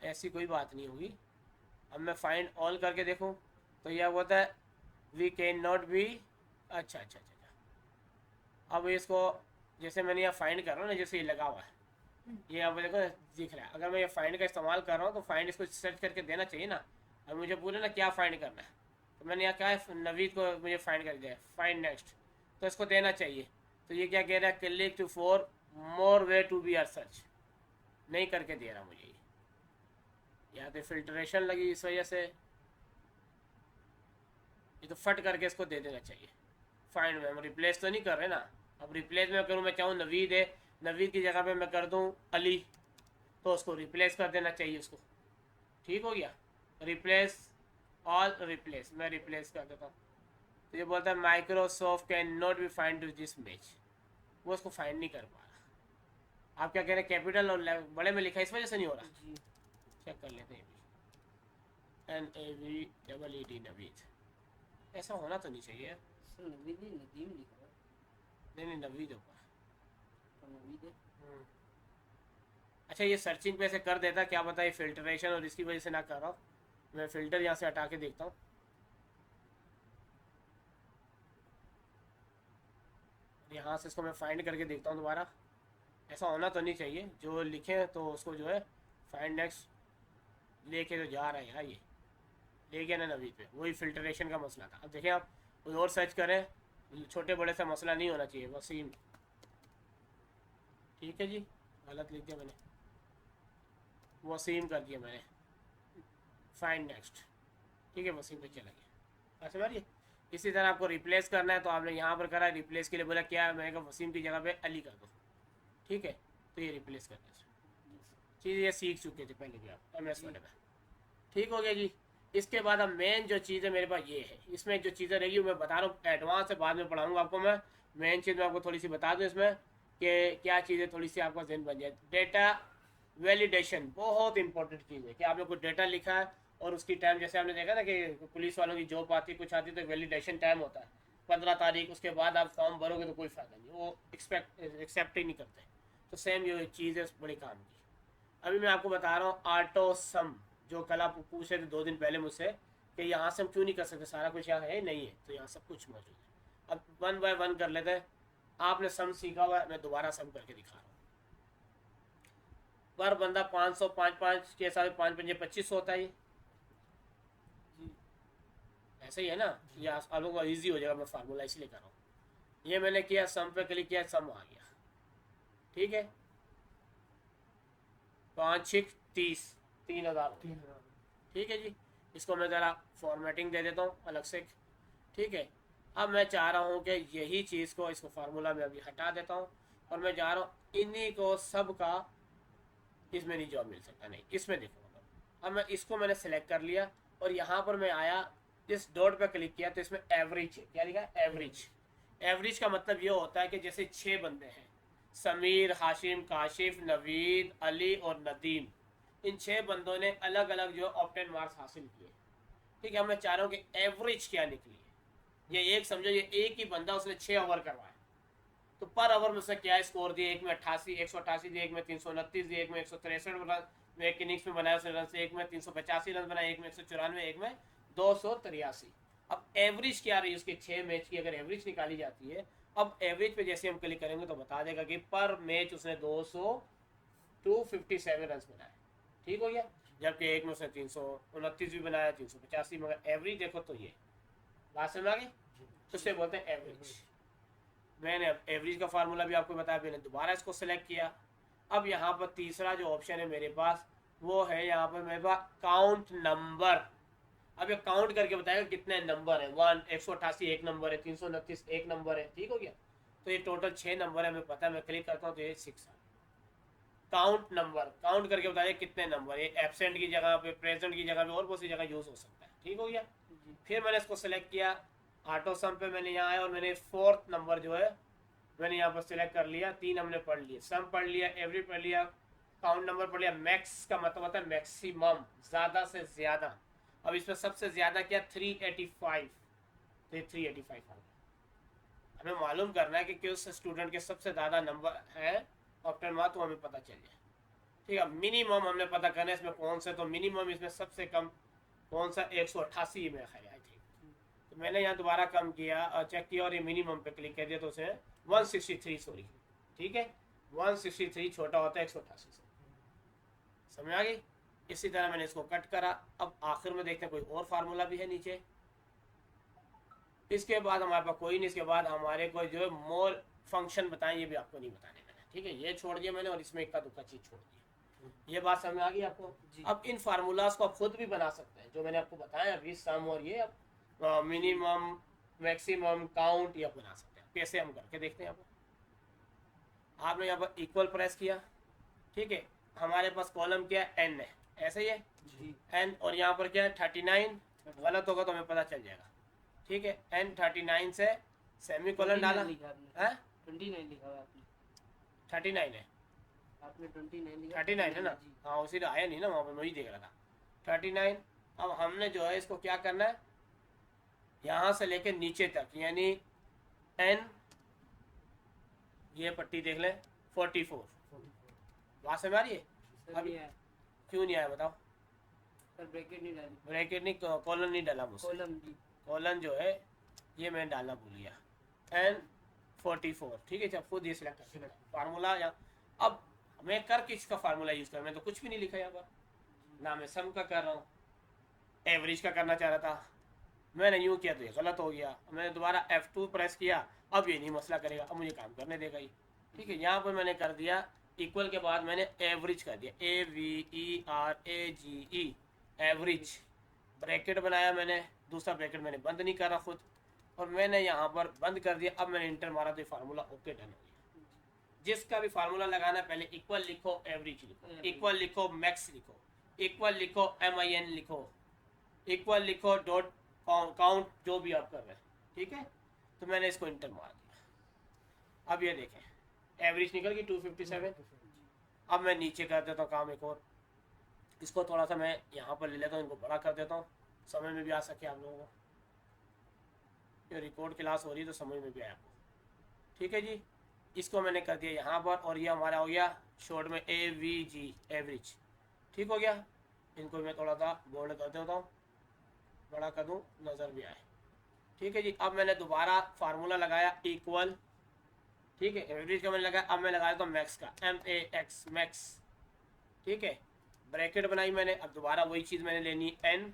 ऐसी कोई बात नहीं होगी। अब मैं फाइंड ऑल करके देखूँ तो यह होता है वी कैन नॉट बी। अच्छा अच्छा अच्छा अच्छा, अब इसको जैसे मैंने यहाँ फाइंड कर रहा हूँ ना, जैसे ये लगा हुआ है, ये यहाँ पे देखो दिख रहा है। अगर मैं ये फाइंड का इस्तेमाल कर रहा हूँ तो फाइंड इसको सर्च करके देना चाहिए ना। अब मुझे पूरे ना क्या फाइंड करना है, तो मैंने यहाँ क्या है, नवीद को मुझे फाइंड कर दिया है, फाइंड नेक्स्ट, तो इसको देना चाहिए। तो ये क्या कह रहा है, click to for more way to be are search, नहीं करके दे रहा मुझे ये, यहाँ पे फिल्ट्रेशन लगी इस वजह से। ये तो फट करके इसको दे देना चाहिए। फाइंड में हम रिप्लेस तो नहीं कर रहे ना। अब रिप्लेस में करूँ, मैं चाहूँ नवीद है, नवीद की जगह पे मैं कर दूँ अली, तो उसको रिप्लेस कर देना चाहिए उसको। ठीक हो गया, रिप्लेस ऑल, रिप्लेस, मैं रिप्लेस कर देता हूँ। तो ये बोलता है Microsoft can not be find to this match, वो उसको फाइंड नहीं कर पा रहा। आप क्या कह रहे हैं, कैपिटल और बड़े में लिखा है इस वजह से नहीं हो रहा? जी चेक कर लेते हैं। NAVEED नवीद, ऐसा होना तो नहीं चाहिए। सर नवीद नहीं नदीम लिखा है। नहीं नहीं, नवीद होगा। तो नवीद है। अच्छा, ये सर्चिंग पे से कर देता, क्या पता ये फिल्ट्रेशन और इसकी वजह से ना कर रहा हूँ। मैं फ़िल्टर यहाँ से हटा के देखता हूँ। यहाँ से इसको मैं फाइंड करके देखता हूँ दोबारा। ऐसा होना तो नहीं चाहिए, जो लिखे तो उसको जो है फाइंड नेक्स्ट लेके तो जा रहा है यार, ये ले गया ना नवीद पे, वही फिल्ट्रेशन का मसला था। अब देखें आप कोई और सर्च करें, छोटे बड़े सा मसला नहीं होना चाहिए। वसीम, ठीक है जी, गलत लिख दिया मैंने, वसीम कर दिया मैंने, फाइंड नेक्स्ट, ठीक है, वसीम पे चला गया। अच्छा मारिए, इसी तरह आपको रिप्लेस करना है तो आपने यहाँ पर करा, रिप्लेस के लिए बोला क्या है, मैंने कहा वसीम की जगह पे अली कर दो, ठीक है, तो ये रिप्लेस कर दिया। चीज़ ये सीख चुके थे पहले भी आप MS वर्ड में, ठीक हो गया जी। इसके बाद अब मेन जो चीज़ है मेरे पास ये है, इसमें जो चीज़ें रहेगी मैं बता रहा हूँ, एडवांस से बाद में पढ़ाऊँगा आपको मैं। मेन चीज़ मैं आपको थोड़ी सी बता दूँ इसमें कि क्या चीज़ें थोड़ी सी आपका जहन बन जाए। डेटा वैलिडेशन बहुत इंपॉर्टेंट चीज़ है कि आप लोग को डेटा लिखा है और उसकी टाइम, जैसे आपने देखा ना कि पुलिस वालों की जॉब आती कुछ आती तो वैलिडेशन टाइम होता है 15 तारीख, उसके बाद आप फॉर्म भरोगे तो कोई फ़ायदा नहीं, वो एक्सेप्ट ही नहीं करते। तो सेम ये चीज़ है बड़ी काम की। अभी मैं आपको बता रहा हूँ ऑटो सम, जो कल आप पूछ रहे थे 2 दिन पहले मुझसे कि यहाँ से हम क्यों नहीं कर सकते, सारा कुछ यहाँ है नहीं है, तो यहाँ सब कुछ मौजूद है। अब 1 बाय 1 कर लेते हैं। आपने सम सीखा हुआ है, मैं दोबारा सम करके दिखा रहा हूँ। पर बंदा 500, 5 के साथ 5 पंजे 2500 होता है, जी ऐसे ही है ना। ये आप लोगों को ईजी हो जाएगा, मैं फार्मूला इसलिए कर रहा हूँ। ये मैंने किया, सम पे क्लिक किया, सम आ गया, ठीक है, 5 6 30, 3000, ठीक है जी। इसको मैं ज़रा फॉर्मेटिंग दे देता हूँ अलग से, ठीक है। अब मैं चाह रहा हूँ कि यही चीज़ को, इसको फार्मूला में अभी हटा देता हूँ और मैं जा रहा हूँ इन्हीं को सब का, इसमें नहीं जॉब मिल सकता, नहीं इसमें देखो। अब मैं इसको मैंने सेलेक्ट कर लिया और यहाँ पर मैं आया, इस डॉट पर क्लिक किया तो इसमें एवरेज है, क्या लिखा है, एवरेज। एवरेज का मतलब ये होता है कि जैसे 6 बंदे हैं, समीर, हाशिम, काशिफ, नवीद, अली और नदीम, इन 6 बंदों ने अलग अलग जो ऑप्टेन मार्क्स हासिल किए, ठीक है। मैं चाह रहा हूँ कि एवरेज क्या निकली है। ये एक समझो, ये एक ही बंदा, उसने 6 ओवर करवाए, तो पर ओवर में उसने क्या स्कोर दिए, एक में 88, 188 दिए, एक में 329 दिए, एक में 163 रन में एक इनिंग्स में बनाया उसने रन से, एक में 385 रन बनाए, एक में 194, एक में 283। अब एवरेज क्या रही उसके 6 मैच की, अगर एवरेज निकाली जाती है, अब एवरेज पे जैसे हम क्लिक करेंगे तो बता देगा कि पर मैच उसने 257 रन बनाए, ठीक हो गया। जबकि एक में उसने 329 भी बनाया, 385, मगर एवरेज देखो तो ये बात समझ आ गई, तो उससे बोलते हैं एवरेज। मैंने अब एवरेज का फार्मूला भी आपको बताया, मैंने दोबारा इसको सेलेक्ट किया। अब यहाँ पर तीसरा जो ऑप्शन है मेरे पास, वो है यहाँ पर मेरे पास काउंट नंबर। अब ये काउंट करके बताएगा कितने नंबर है, 188 एक नंबर है, 329 एक नंबर है, ठीक हो गया। तो ये टोटल 6 नंबर है, हमें पता है, मैं क्लिक करता हूँ तो ये 6 है। काउंट नंबर, काउंट करके बताइए कितने नंबर, ये एब्सेंट की जगह पे, प्रेजेंट की जगह पे और बहुत सी जगह यूज़ हो सकता है, ठीक हो गया। जी फिर मैंने इसको सेलेक्ट किया, ऑटो सम पे मैंने यहाँ आया और मैंने फोर्थ नंबर जो है मैंने यहाँ पर सिलेक्ट कर लिया। 3 हमने पढ़ लिए, सम पढ़ लिया, एवरेज पढ़ लिया, काउंट नंबर पढ़ लिया। मैक्स का मतलब होता है मैक्सिमम, ज़्यादा से ज़्यादा। अब इसमें सबसे ज़्यादा क्या 385, तो 385 आ गया। हमें मालूम करना है कि किस स्टूडेंट के सबसे ज़्यादा नंबर है ऑप्टन मार्क, तो हमें पता चल जाए। ठीक है, मिनिमम हमने पता करना है इसमें कौन से, तो मिनिमम इसमें सबसे कम कौन सा 188 में है आई थिंक। तो मैंने यहाँ दोबारा कम किया और चेक किया और ये मिनिमम पे क्लिक कर दिया तो उसे 163, सॉरी ठीक है 163 छोटा होता है 188 से। समझ आ गई। इसी तरह मैंने इसको कट करा। अब आखिर में देखते हैं कोई और फार्मूला भी है नीचे। इसके बाद हमारे पास कोई नहीं, इसके बाद हमारे को जो है मोल फंक्शन बताएं, ये भी आपको नहीं बताने मैंने, ठीक है ये छोड़ दिया मैंने और इसमें इक्का दुक्का चीज़ छोड़ दिया। ये बात समझ आ गई आपको। अब इन फार्मूलाज को आप खुद भी बना सकते हैं, जो मैंने आपको बताया अभी सम और ये मिनिमम मैक्सिमम काउंट, ये आप बना सकते हैं। कैसे हम करके देखते हैं। आपने यहाँ पर इक्वल प्रेस किया, ठीक है हमारे पास कॉलम क्या है एन है, ऐसे ही है जी एन, और यहाँ पर क्या है 39, गलत होगा तो हमें पता चल जाएगा। ठीक है एन 39 से सेमी कॉलन डाला, 29 लिखा आपने, है 29 लिखा हुआ आपने, 39 है, आपने 29 लिखा, 39 है ना। जी हाँ उसी तो आया नहीं ना वहाँ पर, मैं वही देख रहा था 39। अब हमने जो है इसको क्या करना है, यहाँ से लेके नीचे तक, यानी एन, ये पट्टी देख लें 44, वहाँ से में आ रही है। सर अभी ये है क्यों नहीं आया बताओ। सर, ब्रैकेट नहीं डाली, ब्रैकेट नहीं, कॉलन नहीं डाला मुझसे, कॉलम जी कॉलन जो है ये मैंने डालना भूल गया। एन 44, ठीक है जब खुद ये सिलेक्ट कर फार्मूला। या अब मैं कर किसका फार्मूला यूज़ कर, मैं तो कुछ भी नहीं लिखा यहाँ पर ना, मैं सम का कर रहा हूँ, एवरेज का करना चाह रहा था, मैंने यूँ किया तो ये गलत हो गया। मैंने दोबारा F2 प्रेस किया, अब ये नहीं मसला करेगा, अब मुझे काम करने देगा ही। ठीक है यहाँ पर मैंने कर दिया इक्वल के बाद मैंने एवरेज कर दिया, AVERAGE एवरेज, ब्रैकेट बनाया मैंने, दूसरा ब्रैकेट मैंने बंद नहीं करा खुद, और मैंने यहाँ पर बंद कर दिया। अब मैंने इंटर मारा तो ये फार्मूला ओके डन हो गया। जिसका भी फार्मूला लगाना है पहले इक्वल लिखो, एवरेज लिखो, इक्वल लिखो, मैक्स लिखो, इक्वल लिखो, MIN लिखो, इक्वल लिखो, डॉट काउंट, जो भी आप कर रहे हैं। ठीक है तो मैंने इसको इंटर मार दिया। अब ये देखें एवरेज निकल गई 257। अब मैं नीचे कर देता हूँ काम एक और, इसको थोड़ा सा मैं यहाँ पर ले लेता हूँ, इनको बड़ा कर देता हूँ, समझ में भी आ सके आप लोगों को। ये रिकॉर्ड क्लास हो रही है तो समझ में भी आया आपको। ठीक है जी, इसको मैंने कर दिया यहाँ पर, और ये हमारा हो गया शॉर्ट में AVG एवरेज। ठीक हो गया, इनको मैं थोड़ा सा बोल्ड कर देता हूँ, बड़ा कर दूँ नज़र भी आए। ठीक है जी, अब मैंने दोबारा फार्मूला लगाया इक्वल, ठीक है एवरेज का मैंने लगाया। अब मैं लगाया तो मैक्स का, MAX मैक्स, ठीक है ब्रैकेट बनाई मैंने। अब दोबारा वही चीज़ मैंने लेनी, N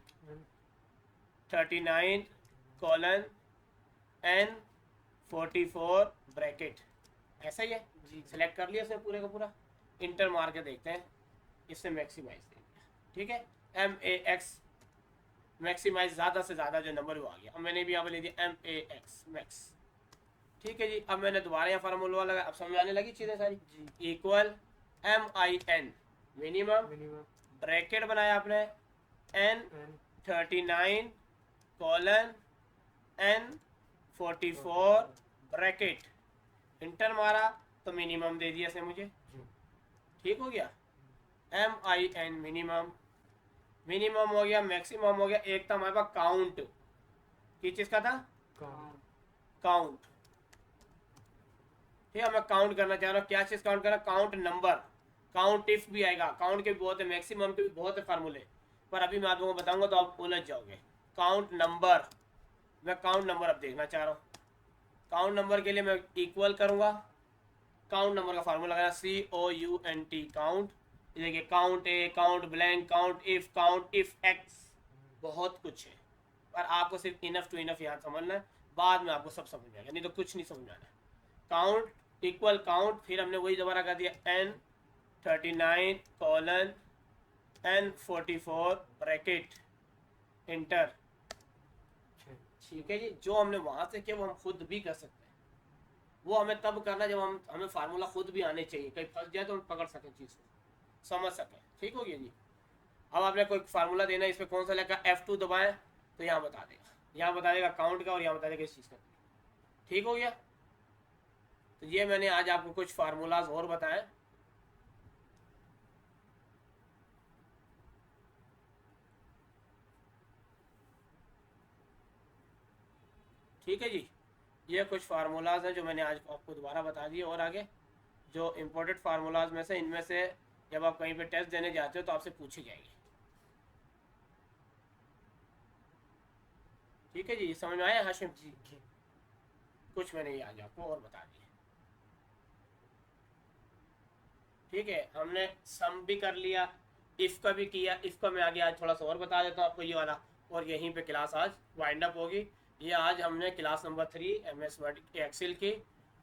39 कॉलन N 44 ब्रैकेट, ऐसा ही है जी सेलेक्ट कर लिया इसने पूरे का पूरा। इंटर मार के देखते हैं, इससे मैक्सिमाइज देंगे। ठीक है MAX मैक्सिमाइज, ज़्यादा से ज़्यादा जो नंबर वो आ गया। अब मैंने भी यहाँ पर ले दिया MAX मैक्स। ठीक है जी, अब मैंने दोबारा यहाँ फार्मूला लगा, अब समझ आने लगी चीज़ें सारी। इक्वल MIN मिनिमम, ब्रैकेट बनाया आपने N 39 colon N 44 bracket, inter मारा तो मिनिमम दे दिया इसने मुझे। ठीक हो गया MIN मिनिमम, मिनिमम हो गया, मैक्सिमम हो गया। एक था हमारे पास काउंट, किस चीज़ का था, काउंट। ठीक है मैं काउंट करना चाह रहा हूँ, क्या चीज़ काउंट करना, काउंट नंबर, काउंट इफ भी आएगा, काउंट के भी बहुत है, मैक्सिमम के भी बहुत है फार्मूले, पर अभी मैं आप लोगों को बताऊंगा तो आप उलझ जाओगे। काउंट नंबर, मैं काउंट नंबर अब देखना चाह रहा हूँ। काउंट नंबर के लिए मैं इक्वल करूँगा, काउंट नंबर का फार्मूला लगाना COUNT काउंट। देखिए count A, count blank, count if X, बहुत कुछ है, पर आपको सिर्फ इनफ टू इनफ यहाँ समझना है, बाद में आपको सब समझ में आएगा, नहीं तो कुछ नहीं समझ आना है। काउंट इक्वल काउंट, फिर हमने वही दोबारा कर दिया N 39 colon N 44 bracket, inter. ठीक है जी, जो हमने वहाँ से किया वो हम खुद भी कर सकते हैं। वो हमें तब करना जब हमें फार्मूला खुद भी आने चाहिए, कहीं फंस जाए तो हम पकड़ सकें चीज़ को, समझ सकें। ठीक हो गया जी। अब आपने कोई फार्मूला देना है, इसमें कौन सा लगा, F2 दबाएं, तो यहाँ बता देगा, यहाँ बता देगा अकाउंट का और यहाँ बता देगा इस चीज़ का। ठीक हो गया। तो ये मैंने आज आपको कुछ फार्मूलाज और बताए। ठीक है जी, ये कुछ फार्मूलाज हैं जो मैंने आज आपको दोबारा बता दिए। और आगे जो इम्पोर्टेड फार्मूलाज में से, इनमें से जब आप कहीं पे टेस्ट देने जाते हो तो आपसे पूछी जाएगी। ठीक है जी, समझ में आया हाशिम? जी जी। कुछ मैंने ये आज आपको और बता दिए। ठीक है, हमने सम भी कर लिया, इफ़ का भी किया। इफ़ का मैं आगे आज थोड़ा सा और बता देता हूँ आपको ये वाला, और यहीं पे क्लास आज वाइंड अप होगी। ये आज हमने class number 3 MS word excel की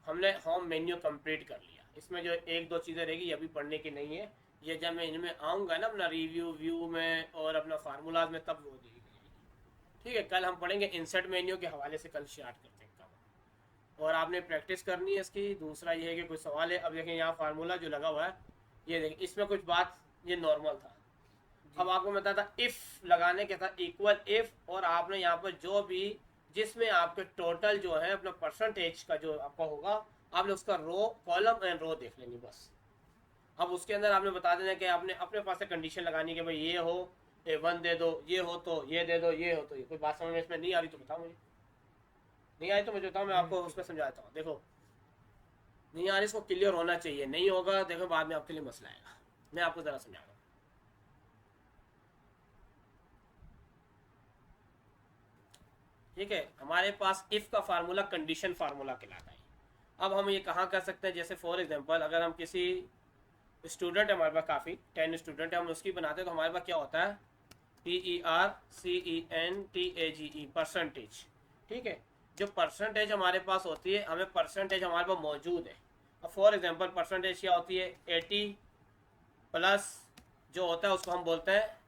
हमने होम मेन्यू कंप्लीट कर लिया। इसमें जो एक दो चीज़ें रहेगी ये अभी पढ़ने की नहीं है, ये जब मैं इनमें आऊँगा ना अपना रिव्यू व्यू में और अपना फार्मूलाज में, तब वो देगी। ठीक है, कल हम पढ़ेंगे इंसर्ट मेन्यू के हवाले से, कल स्टार्ट करते हैं काम। और आपने प्रैक्टिस करनी है इसकी। दूसरा ये है कि कोई सवाल है। अब देखें यहाँ फार्मूला जो लगा हुआ है, ये देखें, इसमें कुछ बात ये नॉर्मल था। अब आपको मैं बताता इफ़ लगाने के साथ इक्वल इफ़, और आपने यहाँ पर जो भी जिसमें आपके टोटल जो है अपना परसेंटेज का जो आपका होगा, आपने उसका रो कॉलम एंड रो देख लेंगे बस। अब उसके अंदर आपने बता देना कि आपने अपने पास से कंडीशन लगानी कि भाई ये हो A1 दे दो, ये हो तो ये दे दो, ये हो तो ये। कोई बात समझ में इसमें नहीं आ रही तो बताओ मुझे, नहीं आई तो मुझे बताओ, मैं आपको उसमें समझाता हूँ। देखो नहीं आ रही, इसको क्लियर होना चाहिए, नहीं होगा देखो बाद में आपके लिए मसला आएगा। मैं आपको ज़रा समझा रहा हूँ। ठीक है, हमारे पास इफ़ का फार्मूला कंडीशन फार्मूला कहलाता है। अब हम ये कहाँ कर सकते हैं, जैसे फॉर एग्जांपल अगर हम किसी स्टूडेंट है, हमारे पास काफ़ी 10 स्टूडेंट है, हम उसकी बनाते हैं तो हमारे पास क्या होता है, PERCENTAGE परसेंटेज। ठीक है, जो परसेंटेज हमारे पास होती है, हमें परसेंटेज हमारे पास मौजूद है। अब फॉर एग्जांपल परसेंटेज क्या होती है, 80 प्लस जो होता है उसको हम बोलते हैं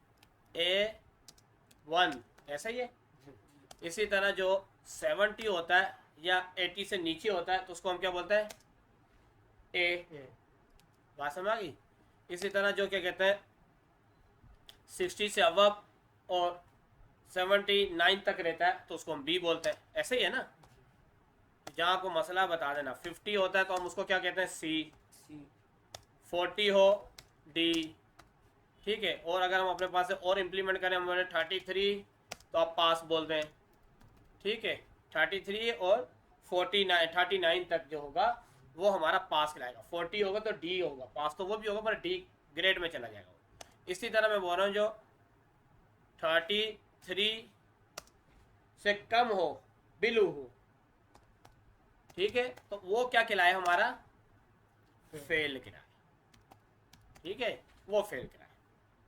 A1, ऐसा ही है। इसी तरह जो 70 होता है या 80 से नीचे होता है तो उसको हम क्या बोलते हैं, A। बात समझ आ गई? इसी तरह जो क्या कहते हैं 60 से अबव और 79 तक रहता है तो उसको हम B बोलते हैं, ऐसे ही है ना। जहाँ आपको मसला बता देना, 50 होता है तो हम उसको क्या कहते हैं, C। 40 हो D। ठीक है, और अगर हम अपने पास से और इम्प्लीमेंट करें, हमारे 33 तो आप पास बोल दें। ठीक है, 33 और 39 तक जो होगा वो हमारा पास कहलाएगा। 40 होगा तो D होगा, पास तो वो भी होगा पर D ग्रेड में चला जाएगा। इसी तरह मैं बोल रहा हूँ जो 33 से कम हो, बिलो हो, ठीक है, तो वो क्या कहलाए, हमारा फेल कहलाए। ठीक है, वो फेल कहलाए।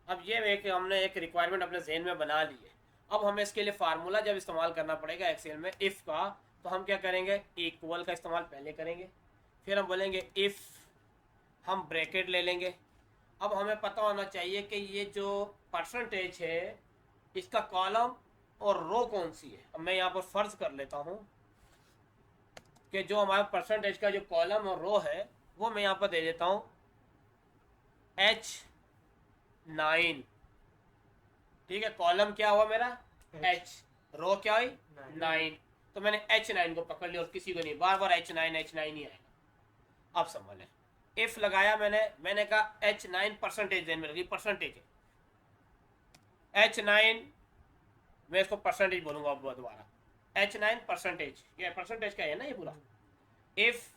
अब ये हमने एक रिक्वायरमेंट अपने जहन में बना ली है। अब हमें इसके लिए फार्मूला जब इस्तेमाल करना पड़ेगा एक्सेल में इफ़ का, तो हम क्या करेंगे, इक्वल का इस्तेमाल पहले करेंगे, फिर हम बोलेंगे इफ़, हम ब्रैकेट ले लेंगे। अब हमें पता होना चाहिए कि ये जो परसेंटेज है इसका कॉलम और रो कौन सी है। अब मैं यहाँ पर फ़र्ज़ कर लेता हूँ कि जो हमारा परसेंटेज का जो कॉलम और रो है वो मैं यहाँ पर दे देता हूँ H9। ठीक है, कॉलम क्या हुआ मेरा H, रो क्या हुई 9, तो मैंने H9 को पकड़ लिया और किसी को नहीं, बार बार H9 ही आएगा। अब संभालें, इफ लगाया मैंने कहा H9 परसेंटेज देन में लगी, परसेंटेज है H9, मैं इसको परसेंटेज बोलूंगा अब दोबारा, H9 परसेंटेज, ये परसेंटेज का है ना ये पूरा। इफ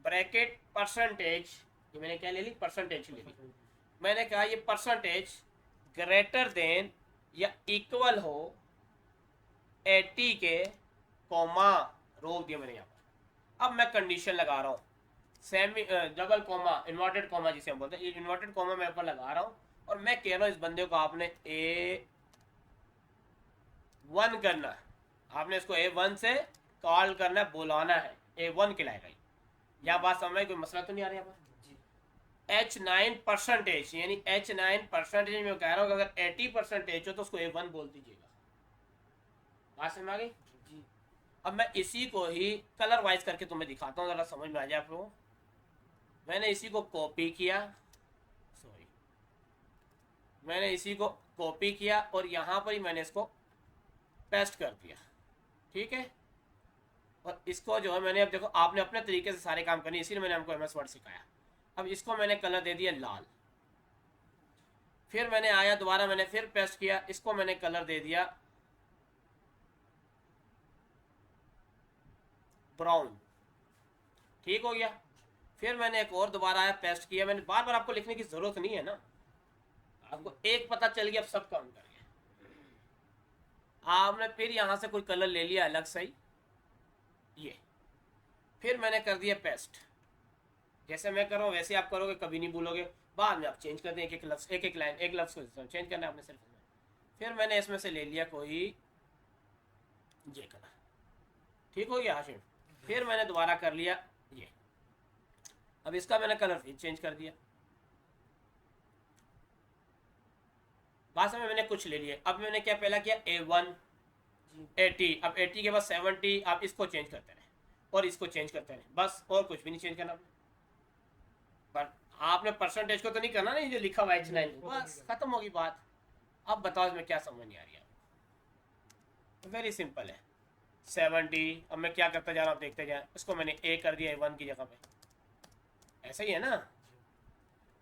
ब्रैकेट परसेंटेज, ये मैंने क्या ले ली, परसेंटेज ले ली। मैंने कहा ये परसेंटेज ग्रेटर देन या इक्वल हो 80 के, कॉमा रोक दिया मैंने यहाँ पर। अब मैं कंडीशन लगा रहा हूँ, semi double comma, inverted comma जिसे हम बोलते हैं, ये इन्वर्टेड कॉमा मैं ऊपर लगा रहा हूँ और मैं कह रहा हूँ इस बंदे को आपने A1 करना है, आपने इसको A1 से कॉल करना है, बुलाना है, A1 कहलाएगा। यह बात समझ में कोई मसला तो नहीं आ रहा है? H9 परसेंटेज, यानी H9 परसेंटेज में कह रहा हूँ अगर 80 परसेंटेज हो तो उसको A1 बोल दीजिएगा। बात समझ में आ गई जी। अब मैं इसी को ही कलर वाइज करके तुम्हें दिखाता हूँ, ज़रा समझ में आ जाए आप लोगों। मैंने इसी को कॉपी किया, सॉरी, मैंने इसी को कॉपी किया और यहाँ पर ही मैंने इसको पेस्ट कर दिया, ठीक है। और इसको जो है मैंने, अब देखो आपने अपने तरीके से सारे काम करने, इसीलिए मैंने हमको MS वर्ड सिखाया। अब इसको मैंने कलर दे दिया लाल, फिर मैंने आया दोबारा, मैंने फिर पेस्ट किया, इसको मैंने कलर दे दिया ब्राउन, ठीक हो गया। फिर मैंने एक और दोबारा आया, पेस्ट किया, मैंने बार बार आपको लिखने की जरूरत नहीं है ना, आपको एक पता चल गया, अब सब काम कर गया। आपने फिर यहां से कोई कलर ले लिया अलग से ही, ये फिर मैंने कर दिया पेस्ट, जैसे मैं कर रहा हूँ वैसे आप करोगे, कभी नहीं भूलोगे। बाद में आप चेंज कर दें, एक एक लफ्ज, एक एक लाइन, एक लफ्ज को चेंज करना है आपने सिर्फ। फिर मैंने इसमें से ले लिया कोई ये कलर, ठीक हो गया हाशिम। फिर मैंने दोबारा कर लिया ये, अब इसका मैंने कलर फिर चेंज कर दिया। बाद में मैंने कुछ ले लिया, अब मैंने क्या पहला किया A1 80, अब 80 के बाद 70, आप इसको चेंज करते रहे और इसको चेंज करते रहे, बस और कुछ भी नहीं चेंज करना आपने। पर आपने परसेंटेज को तो नहीं करना ना, ये जो लिखा हुआ है H9, बस खत्म होगी बात। अब बताओ इसमें क्या समझ नहीं आ रही है? वेरी सिंपल है, 70। अब मैं क्या करता जा रहा हूँ, आप देखते जाए, इसको मैंने A कर दिया A1 की जगह पे, ऐसा ही है ना।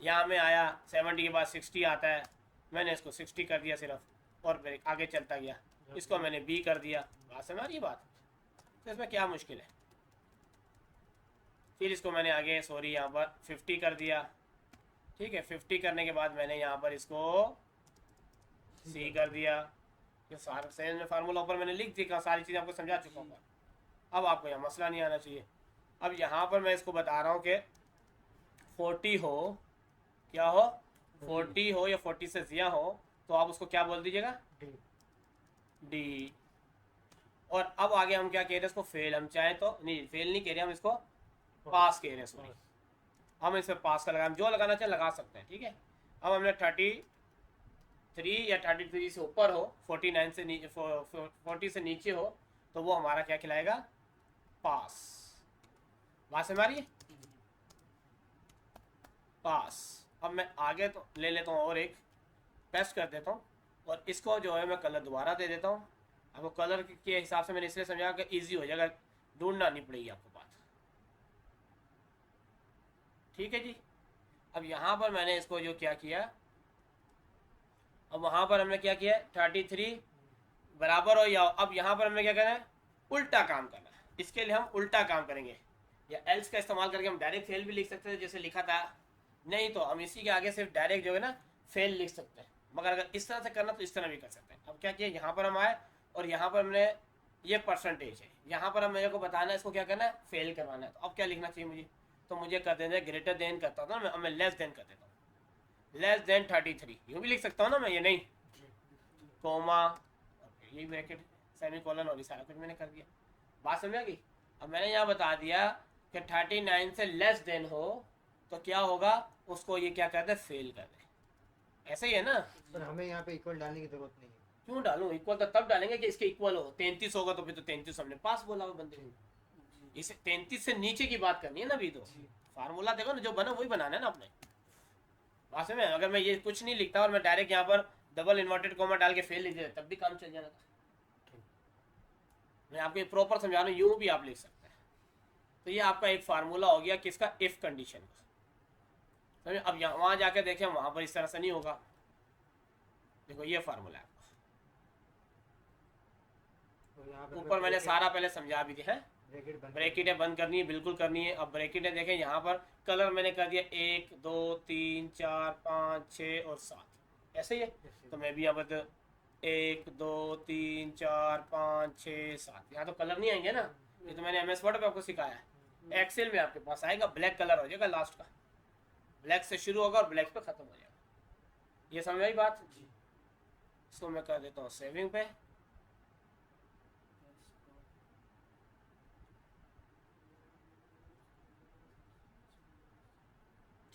यहाँ में आया 70 के बाद 60 आता है, मैंने इसको 60 कर दिया सिर्फ, और फिर आगे चलता गया, इसको मैंने B कर दिया। बात समझ आ रही है बात? तो इसमें क्या मुश्किल है? फिर इसको मैंने आगे यहाँ पर 50 कर दिया, ठीक है। 50 करने के बाद मैंने यहाँ पर इसको C कर दिया। ये सारा सेम फार्मूला ऊपर मैंने लिख दिया, सारी चीज़ें आपको समझा चुका हूँ। अब आपको यहाँ मसला नहीं आना चाहिए। अब यहाँ पर मैं इसको बता रहा हूँ कि 40 हो, क्या हो, 40 हो या 40 से ज़्यादा हो, तो आप उसको क्या बोल दीजिएगा, डी। और अब आगे हम क्या कह रहे हैं, इसको फेल, हम चाहें तो नहीं, फेल नहीं कह रहे, हम इसको पास कह रहे हैं, सॉरी। हम इसमें पास का लगाए, हम जो लगाना चाहें लगा सकते हैं, ठीक है। अब हमने 33 या 33 से ऊपर हो, 49 से नीचे, 40 से नीचे हो, तो वो हमारा क्या खिलाएगा, पास। बात समझ आ रही है, पास। अब मैं आगे तो ले लेता हूँ और एक पेस्ट कर देता हूँ, और इसको जो है मैं कलर दोबारा दे देता हूँ। आपको कलर के हिसाब से मैंने इसलिए समझा कि इजी हो जाएगा, ढूंढना नहीं पड़ेगी आपको बात, ठीक है जी। अब यहाँ पर मैंने इसको जो क्या किया, अब वहाँ पर हमने क्या किया, 33 बराबर हो या, अब यहाँ पर हमें क्या करना है, उल्टा काम करना है। इसके लिए हम उल्टा काम करेंगे, या एल्स का इस्तेमाल करके हम डायरेक्ट फेल भी लिख सकते थे जैसे लिखा था, नहीं तो हम इसी के आगे सिर्फ डायरेक्ट जो है ना फेल लिख सकते हैं। मगर अगर इस तरह से करना तो इस तरह भी कर सकते हैं। अब क्या किया, यहाँ पर हम आए और यहाँ पर हमने ये परसेंटेज है, यहाँ पर हम मेरे को बताना है इसको क्या करना है, फेल करवाना है। तो अब क्या लिखना चाहिए मुझे, तो मुझे कर देना है ग्रेटर देन करता था ना मैं लेस देन कर देता हूँ, लेस देन 33, यूँ भी लिख सकता हूँ ना मैं, ये नहीं कोमा, यही ब्रैकेट, सेमी कॉलन, और सारा कुछ मैंने कर दिया। बात समझ आ गई? अब मैंने यहाँ बता दिया कि 39 से लेस देन हो तो क्या होगा, उसको ये क्या कर दे, फेल कर दे। ऐसे ही है ना। पर हमें यहाँ पे इक्वल डालने की जरूरत नहीं है। क्यों डालूं, इक्वल तो तब डालेंगे कि इसके इक्वल हो। 33 होगा तो फिर तो 33 हमने पास बोला वो बंदे ने, इसे 33 से नीचे की बात करनी है ना अभी। तो फार्मूला देखो ना, जो बना वही बनाना है ना आपने। वहां से मैं अगर मैं ये कुछ नहीं लिखता और मैं डायरेक्ट यहाँ पर डबल इन्वर्टेड कॉमा डाल के फेल लिख देता तब भी काम चल जाना था। मैं आपको प्रॉपर समझा रहा हूँ, यूं भी आप लिख सकते हैं। तो ये आपका एक फार्मूला हो गया किसका, इफ कंडीशन का। अब यहाँ वहाँ जाके देखें, वहाँ पर इस तरह से नहीं होगा। देखो ये फार्मूला है, ऊपर मैंने सारा पहले समझा भी दिया है। ब्रैकेटें बंद करनी है, बिल्कुल करनी है। अब ब्रैकेटें देखें, यहाँ पर कलर मैंने कर दिया 1 2 3 4 5 6 और 7, ऐसे ही है। तो मैं भी यहाँ पर 1 2 3 4 5 6 7, यहाँ तो कलर नहीं आएंगे ना, ये तो मैंने MS वर्ड पे आपको सिखाया है। एक्सेल में आपके पास आएगा, ब्लैक कलर हो जाएगा, लास्ट का ब्लैक से शुरू होगा और ब्लैक पे खत्म हो जाएगा। ये समझ आई बात? इसको मैं कर देता हूँ सेविंग पे।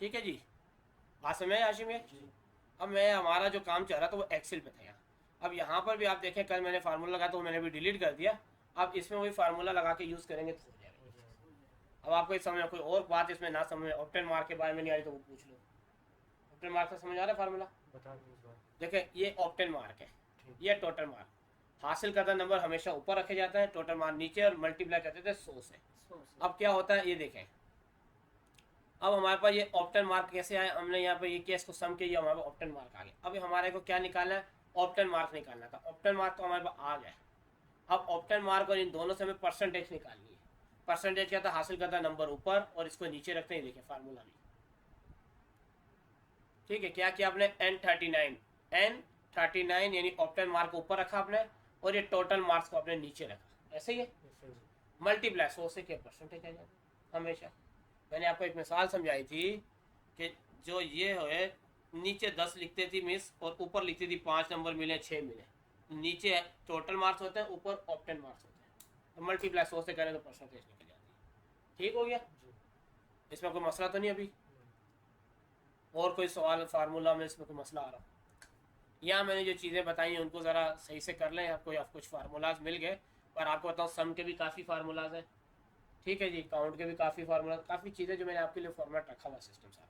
ठीक है जी, बात समझ आई हाशिम? अब मैं हमारा जो काम चल रहा था वो एक्सेल पे था यहाँ। अब यहाँ पर भी आप देखें, कल मैंने फार्मूला लगाया तो मैंने भी डिलीट कर दिया। अब इसमें वही फार्मूला लगा के यूज़ करेंगे तो हो जाएगा। अब आपको समझ कोई और बात इसमें ना समझ, ऑप्टेन मार्क के बारे में नहीं आ रही तो वो पूछ लो। ऑप्टेन मार्क से समझ आ रहा है फार्मूला? बता दो। देखें ये ऑप्टेन मार्क है, ये टोटल मार्क। हासिल करता नंबर हमेशा ऊपर रखे जाता है, टोटल मार्क नीचे, और मल्टीप्लाई करते थे 100 से। अब क्या होता है ये देखें, अब हमारे पास ये ऑप्टन मार्क कैसे आए, हमने यहाँ पे ये किया, इसको सम किया, हमारे पास ऑप्टन मार्क आ गया। अब हमारे को क्या निकालना है, ऑप्टन मार्क निकालना था। ऑप्टन मार्क तो हमारे पास आ गया। अब ऑप्टन मार्क और इन दोनों से हमें परसेंटेज निकालनी है। परसेंटेज क्या था, हासिल करता नंबर ऊपर और इसको नीचे रखते हैं, देखिए फार्मूला भी। ठीक है, क्या किया आपने, N39 यानी ऑप्टन मार्क ऊपर रखा आपने, और ये टोटल मार्क्स को आपने नीचे रखा, ऐसे ही है। मल्टीप्लाई 100 से क्या परसेंटेज आ जाता हमेशा। मैंने आपको एक मिसाल समझाई थी कि जो ये है नीचे 10 लिखते थी मिस, और ऊपर लिखती थी 5 नंबर मिले 6 मिले, नीचे टोटल मार्क्स होते हैं, ऊपर ऑप्टन मार्क्स होते हैं, तो मल्टीप्लाई 100 से करें तो परसेंटेज निकल जाती है। ठीक हो गया, इसमें कोई मसला तो नहीं अभी? और कोई सवाल फार्मूला में इसमें कोई मसला आ रहा? यहाँ मैंने जो चीज़ें बताई हैं उनको ज़रा सही से कर लें। आपको कुछ फार्मूलाज मिल गए, पर आपको बताऊँ सम के भी काफ़ी फार्मूलाज हैं, ठीक है जी, काउंट के भी काफ़ी फार्मूला, काफ़ी चीज़ें जो मैंने आपके लिए फॉर्मेट रखा हुआ सिस्टम सारा,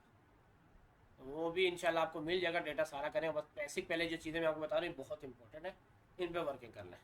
तो वो भी इंशाल्लाह आपको मिल जाएगा। डेटा सारा करें, बस बेसिक पहले जो चीज़ें मैं आपको बता रही हूँ बहुत इंपॉर्टेंट है, इन पर वर्किंग करना है।